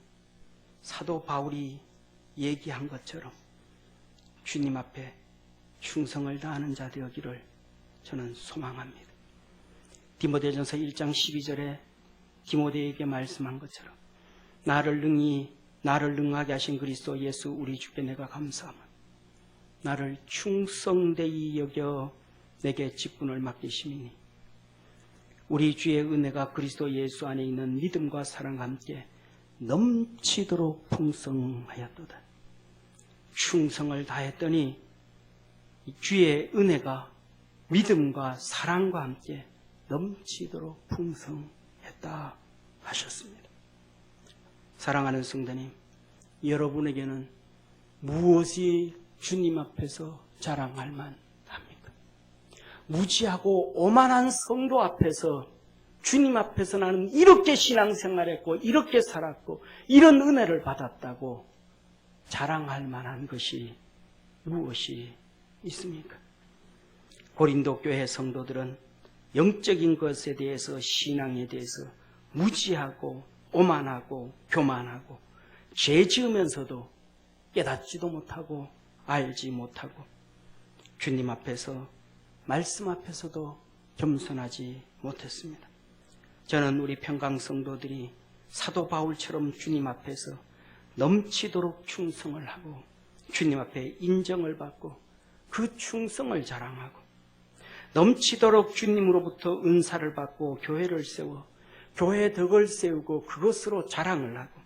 사도 바울이 얘기한 것처럼 주님 앞에 충성을 다하는 자 되기를 저는 소망합니다. 디모데전서 1장 12절에 디모데에게 말씀한 것처럼 나를 능하게 하신 그리스도 예수 우리 주께 내가 감사하며 나를 충성되이 여겨 내게 직분을 맡기심이니 우리 주의 은혜가 그리스도 예수 안에 있는 믿음과 사랑과 함께 넘치도록 풍성하였도다. 충성을 다했더니 주의 은혜가 믿음과 사랑과 함께 넘치도록 풍성했다 하셨습니다. 사랑하는 성도님, 여러분에게는 무엇이 주님 앞에서 자랑할 만합니까? 무지하고 오만한 성도 앞에서 주님 앞에서 나는 이렇게 신앙생활했고 이렇게 살았고 이런 은혜를 받았다고 자랑할 만한 것이 무엇이 있습니까? 고린도 교회 성도들은 영적인 것에 대해서 신앙에 대해서 무지하고 오만하고 교만하고 죄 지으면서도 깨닫지도 못하고 알지 못하고 주님 앞에서 말씀 앞에서도 겸손하지 못했습니다. 저는 우리 평강 성도들이 사도 바울처럼 주님 앞에서 넘치도록 충성을 하고 주님 앞에 인정을 받고 그 충성을 자랑하고 넘치도록 주님으로부터 은사를 받고 교회를 세워 교회의 덕을 세우고 그것으로 자랑을 하고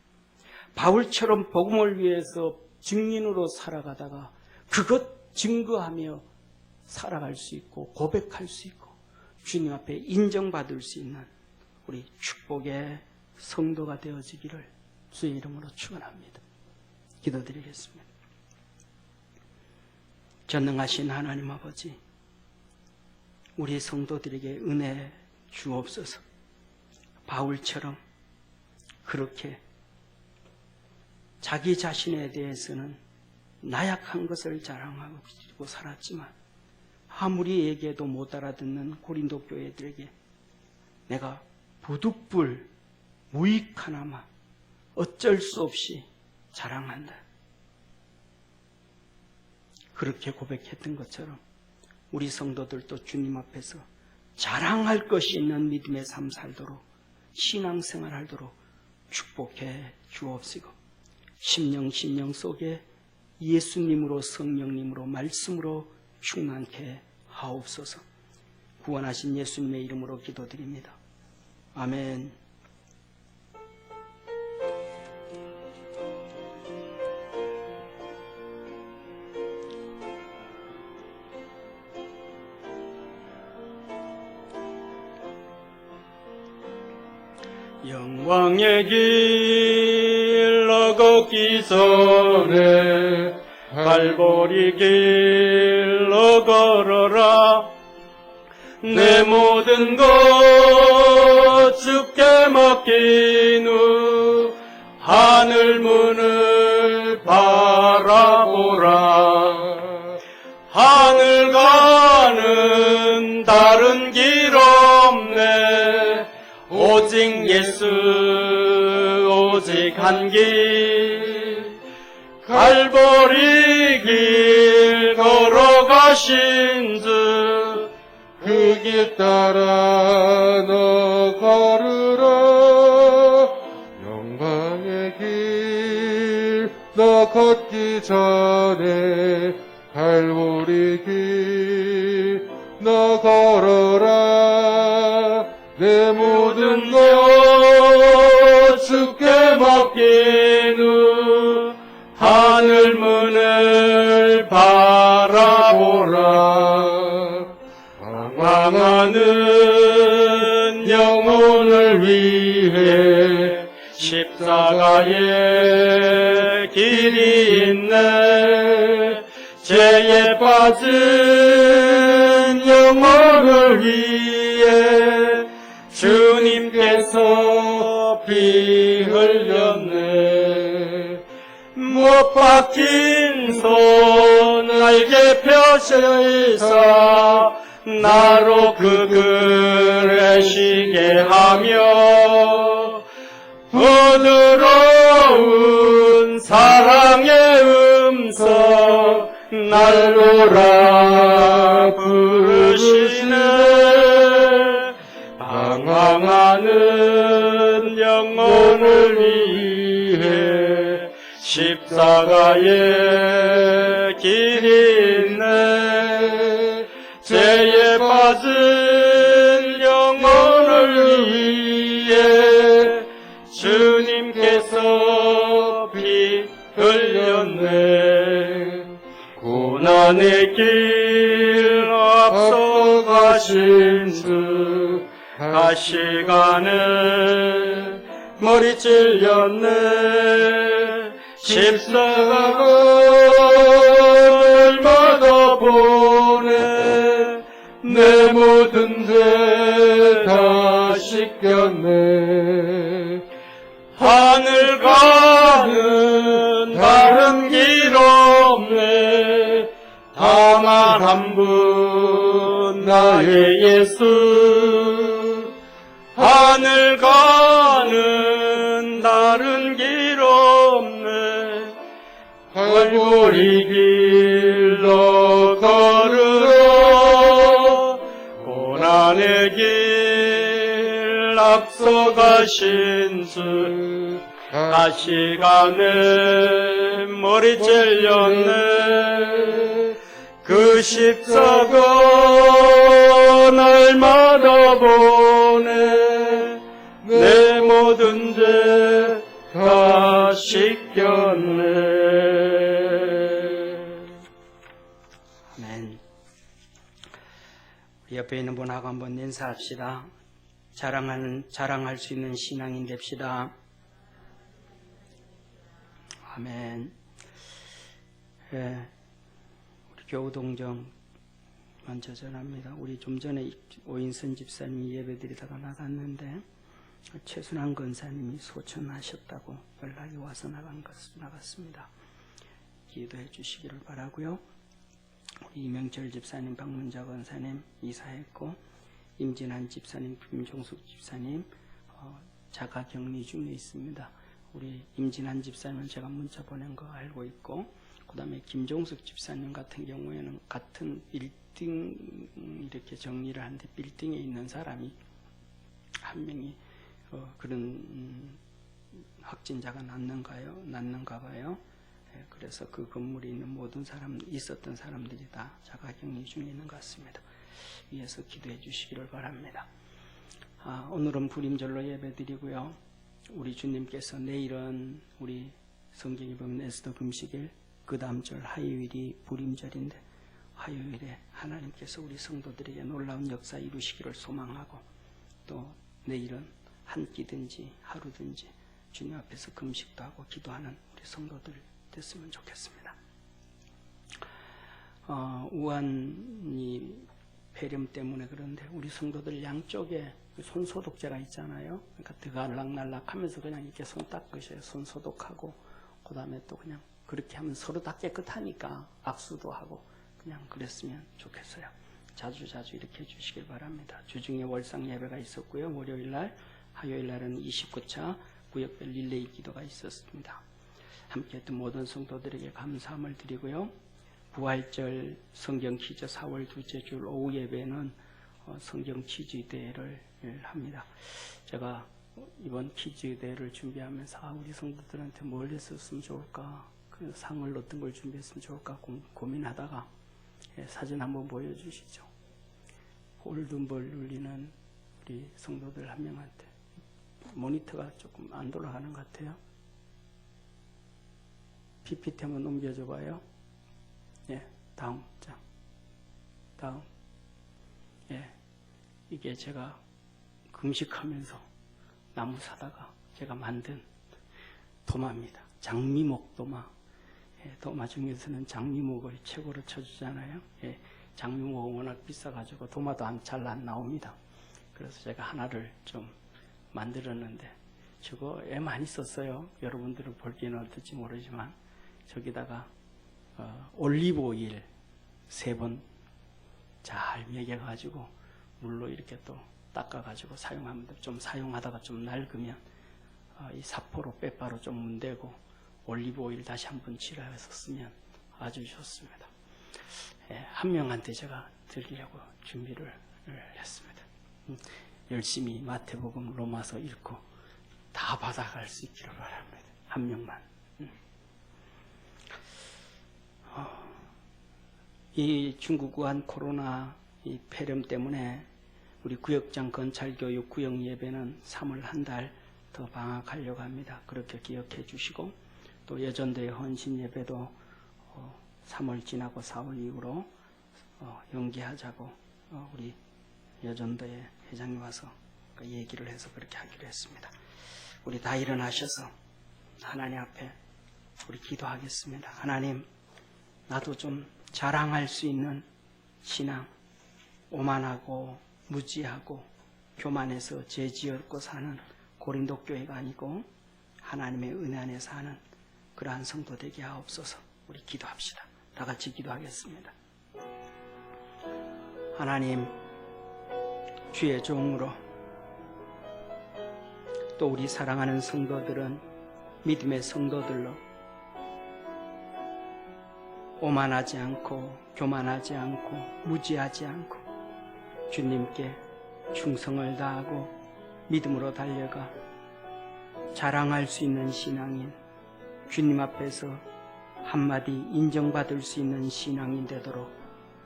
바울처럼 복음을 위해서 증인으로 살아가다가 그것 증거하며 살아갈 수 있고 고백할 수 있고 주님 앞에 인정받을 수 있는 우리 축복의 성도가 되어지기를 주의 이름으로 축원합니다. 기도드리겠습니다. 전능하신 하나님 아버지, 우리 성도들에게 은혜 주옵소서. 바울처럼 그렇게 자기 자신에 대해서는 나약한 것을 자랑하고 살았지만 아무리 얘기해도 못 알아듣는 고린도 교회들에게 내가 부득불 무익하나마 어쩔 수 없이 자랑한다. 그렇게 고백했던 것처럼 우리 성도들도 주님 앞에서 자랑할 것이 있는 믿음의 삶 살도록 신앙생활 하도록 축복해 주옵시고 심령 속에 예수님으로 성령님으로 말씀으로 충만케 하옵소서. 구원하신 예수님의 이름으로 기도드립니다. 아멘. 영광의 길로 걷기 전에 갈보리 길로 걸어라. 내 모든 것 주께 맡긴 후 하늘 문을 바라보라. 하늘 가는 다른 길 없네. 오직 예수 오직 한 길. 갈보리 길 걸어가신 주 그 길 따라 너 걸으라. 영광의 길 너 걷기 전에 갈보리 길 너 걸어라. 내 모든 것 주께 맡긴 후 하늘 문을 바라보라. 방황하는 영혼을 위해 십자가의 길이 있네. 죄에 빠진 영혼을 위해 주님께서 피 흘렸네. 못 박힌 손 날개 펴시사 나로 그 글에 쉬게 하며 부드러운 사랑의 음성 날로라 부르시네. 방황하는 영혼을 위해 십자가의 길이 있네. 죄에 빠진 영혼을 위해 주님께서 피 흘렸네. 고난의 길 앞서가신 주 가시간에 머리 찔렸네. 십자가를 받아 보내. 내 모든 죄 다 씻겼네. 하늘 가는 다른 길 없네. 다만 한 분 나의 예수. 하늘 가는 다른 길 없네. 갈보리 길로 걸으러 고난의 길 앞서가신 주 가시간에 머리 찔렸네. 그 십자가 날마다 보내. 내 모든 죄 다 씻겼네. 아멘. 우리 옆에 있는 분하고 한번 인사합시다. 자랑할 수 있는 신앙인 됩시다. 아멘. 예, 우리 교우동정 먼저 전합니다. 우리 좀 전에 오인선 집사님이 예배드리다가 나갔는데 최순환 권사님이 소천하셨다고 연락이 와서 나갔습니다. 기도해 주시기를 바라고요. 우리 이명철 집사님, 박문자 권사님 이사했고, 임진환 집사님, 김종숙 집사님 자가격리 중에 있습니다. 우리 임진환 집사님은 제가 문자 보낸 거 알고 있고, 그 다음에 김종숙 집사님 같은 경우에는 같은 빌딩 이렇게 정리를 하는데 빌딩에 있는 사람이 한 명이 그런 확진자가 났는가 봐요. 그래서 그 건물에 있는 모든 있었던 사람들이 다 자가격리 중에 있는 것 같습니다. 위에서 기도해 주시기를 바랍니다. 오늘은 불임절로 예배드리고요. 우리 주님께서 내일은 우리 성경에 보면 에스더 금식일, 그 다음 절 화요일이 불임절인데 화요일에 하나님께서 우리 성도들에게 놀라운 역사 이루시기를 소망하고, 또 내일은 한 끼든지 하루든지 주님 앞에서 금식도 하고 기도하는 우리 성도들 됐으면 좋겠습니다. 우한이 폐렴 때문에 그런데 우리 성도들 양쪽에 손 소독제가 있잖아요. 그러니까 드갈락날락 하면서 그냥 이렇게 손 닦으셔요. 손 소독하고 그 다음에 또 그냥 그렇게 하면 서로 다 깨끗하니까 악수도 하고 그냥 그랬으면 좋겠어요. 자주 이렇게 해주시길 바랍니다. 주중에 월상 예배가 있었고요. 월요일날, 화요일날은 29차 구역별 릴레이 기도가 있었습니다. 함께했던 모든 성도들에게 감사함을 드리고요. 부활절 성경 퀴즈 4월 둘째 주 오후 예배는 성경 퀴즈 대회를 합니다. 제가 이번 퀴즈 대회를 준비하면서 우리 성도들한테 뭘 했었으면 좋을까, 그 상을 어떤 걸 준비했으면 좋을까 고민하다가 사진 한번 보여주시죠. 골든볼 눌리는 우리 성도들 한 명한테 모니터가 조금 안 돌아가는 것 같아요. PPT 한번 넘겨줘 봐요. 예, 다음 장. 다음. 예, 이게 제가 금식하면서 나무 사다가 제가 만든 도마입니다. 장미목 도마. 예, 도마 중에서는 장미목을 최고로 쳐주잖아요. 예, 장미목은 워낙 비싸가지고 도마도 잘 안 나옵니다. 그래서 제가 하나를 좀 만들었는데 저거 애 많이 썼어요. 여러분들은 볼기는 어떨지 모르지만 저기다가 올리브 오일 3번 잘 먹여가지고 물로 이렇게 또 닦아가지고 사용하면 좀 사용하다가 좀 낡으면 이 사포로 빼바로 좀 문대고 올리브 오일 다시 한번 칠해서 쓰면 아주 좋습니다. 예, 한 명한테 제가 드리려고 준비를 했습니다. 열심히 마태복음 로마서 읽고 다 받아갈 수 있기를 바랍니다. 한 명만. 이 중국 우한 코로나 이 폐렴 때문에 우리 구역장 건찰교육 구역 예배는 3월 한 달 더 방학하려고 합니다. 그렇게 기억해 주시고 또 여전도의 헌신 예배도 3월 지나고 4월 이후로 연기하자고 우리 여전도의 회장님 와서 얘기를 해서 그렇게 하기로 했습니다. 우리 다 일어나셔서 하나님 앞에 우리 기도하겠습니다. 하나님, 나도 좀 자랑할 수 있는 신앙, 오만하고 무지하고 교만해서 죄지었고 사는 고린도 교회가 아니고 하나님의 은혜 안에 사는 그러한 성도 되게 하옵소서. 우리 기도합시다. 다 같이 기도하겠습니다. 하나님, 주의 종으로 또 우리 사랑하는 성도들은 믿음의 성도들로 오만하지 않고 교만하지 않고 무지하지 않고 주님께 충성을 다하고 믿음으로 달려가 자랑할 수 있는 신앙인, 주님 앞에서 한마디 인정받을 수 있는 신앙인 되도록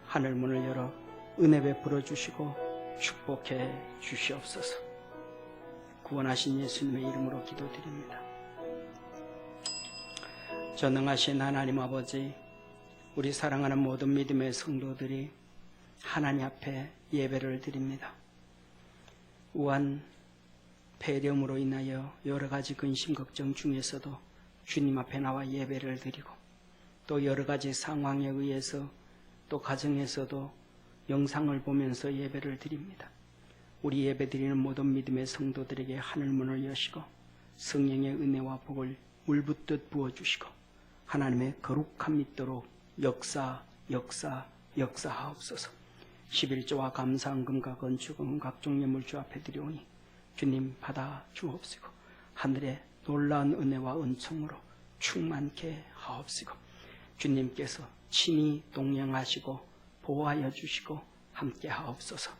하늘문을 열어 은혜 베풀어 주시고 축복해 주시옵소서. 구원하신 예수님의 이름으로 기도드립니다. 전능하신 하나님 아버지, 우리 사랑하는 모든 믿음의 성도들이 하나님 앞에 예배를 드립니다. 우한 폐렴으로 인하여 여러 가지 근심 걱정 중에서도 주님 앞에 나와 예배를 드리고 또 여러 가지 상황에 의해서 또 가정에서도 영상을 보면서 예배를 드립니다. 우리 예배 드리는 모든 믿음의 성도들에게 하늘문을 여시고 성령의 은혜와 복을 물붓듯 부어주시고 하나님의 거룩함 믿도록 역사하옵소서. 11조와 감사헌금과 건축은 각종 예물 주 앞에 드리오니 주님 받아 주옵시고 하늘의 놀라운 은혜와 은총으로 충만케 하옵시고 주님께서 친히 동행하시고 보호하여 주시고 함께 하옵소서.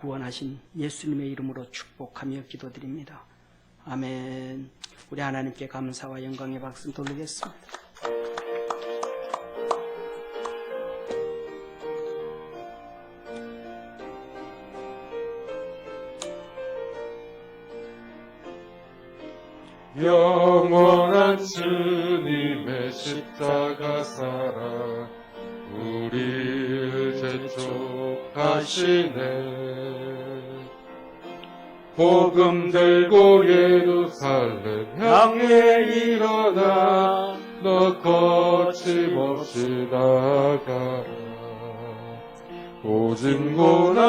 구원하신 예수님의 이름으로 축복하며 기도드립니다. 아멘. 우리 하나님께 감사와 영광의 박수 돌리겠습니다. 영원한 주님의 십자가 사랑 우리를 재촉하시네. 복음 들고 예루살렘 향해 일어나 너 거침없이 나가라. 모진 고난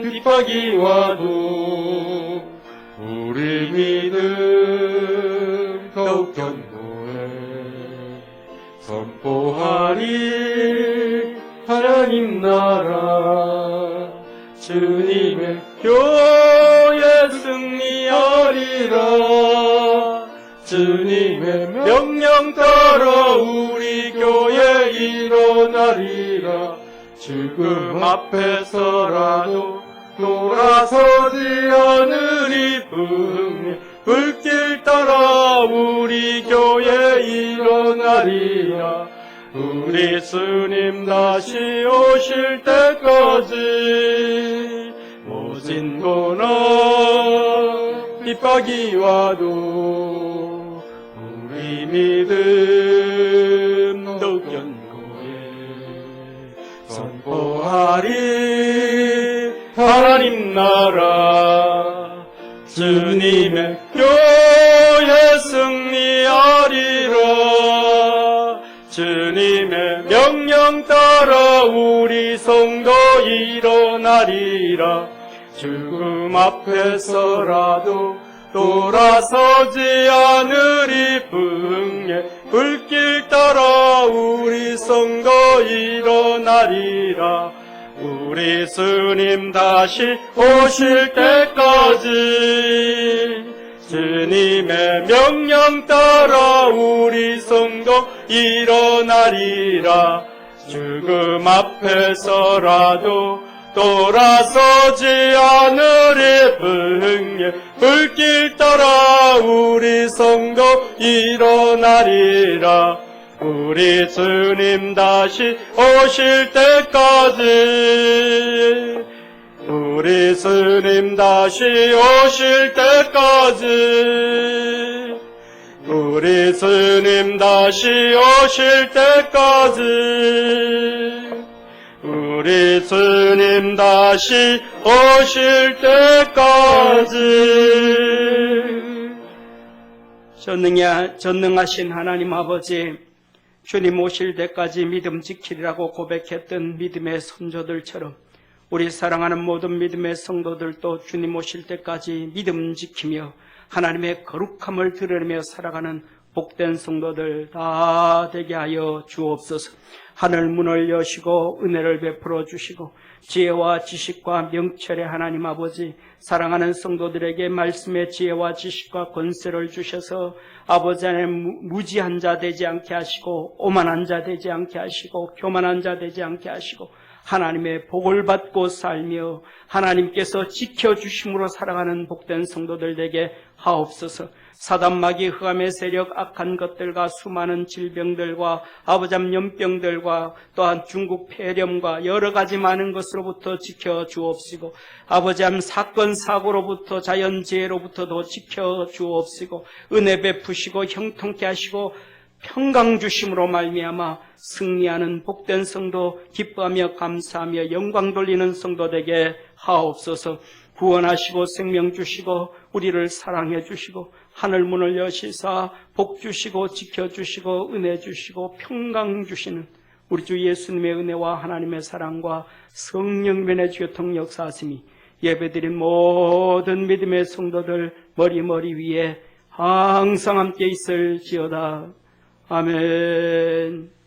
핍박이 와도 우리 믿음 더욱 견고해 선포하리 하나님 나라 주님의 교회 승리하리라 주님의 명령 따라 우리 교회 일어나리라 죽음 앞에서라도 돌아서지 않으리 분명 불길 따라 우리 교회 일어나리라 우리 주님 다시 오실 때까지 모진 고난 핍박이 와도 우리 믿음 더욱 견고해 선포하리 하나님 나라 주님의 교회 승리하리라 주님의 명령 따라 우리 성도 일어나리라 죽음 앞에서라도 돌아서지 않으리 분명 불길 따라 우리 성도 일어나리라 우리 주님 다시 오실 때까지 주님의 명령 따라 우리 성도 일어나리라 죽음 앞에서라도 돌아서지 않으리 분명 불길 따라 우리 성도 일어나리라 우리 주님 다시 오실 때까지 우리 주님 다시 오실 때까지 우리 주님 다시 오실 때까지 우리 주님 다시 오실 때까지 전능하신 하나님 아버지 주님 오실 때까지 믿음 지키리라고 고백했던 믿음의 선조들처럼 우리 사랑하는 모든 믿음의 성도들도 주님 오실 때까지 믿음 지키며 하나님의 거룩함을 드러내며 살아가는 복된 성도들 다 되게 하여 주옵소서. 하늘 문을 여시고 은혜를 베풀어 주시고 지혜와 지식과 명철의 하나님 아버지 사랑하는 성도들에게 말씀의 지혜와 지식과 권세를 주셔서 아버지 안에 무지한 자 되지 않게 하시고 오만한 자 되지 않게 하시고 교만한 자 되지 않게 하시고 하나님의 복을 받고 살며 하나님께서 지켜주심으로 살아가는 복된 성도들 되게 하옵소서. 사단마귀 흑암의 세력 악한 것들과 수많은 질병들과 아버잠 연병들과 또한 중국 폐렴과 여러 가지 많은 것으로부터 지켜주옵시고 아버잠 사건 사고로부터 자연재해로부터도 지켜주옵시고 은혜 베푸시고 형통케 하시고 평강 주심으로 말미암아 승리하는 복된 성도 기뻐하며 감사하며 영광 돌리는 성도 되게 하옵소서. 구원하시고 생명 주시고 우리를 사랑해 주시고 하늘 문을 여시사 복 주시고 지켜주시고 은혜 주시고 평강 주시는 우리 주 예수님의 은혜와 하나님의 사랑과 성령면의 교통 역사하심이 예배드린 모든 믿음의 성도들 머리 위에 항상 함께 있을지어다. 아멘.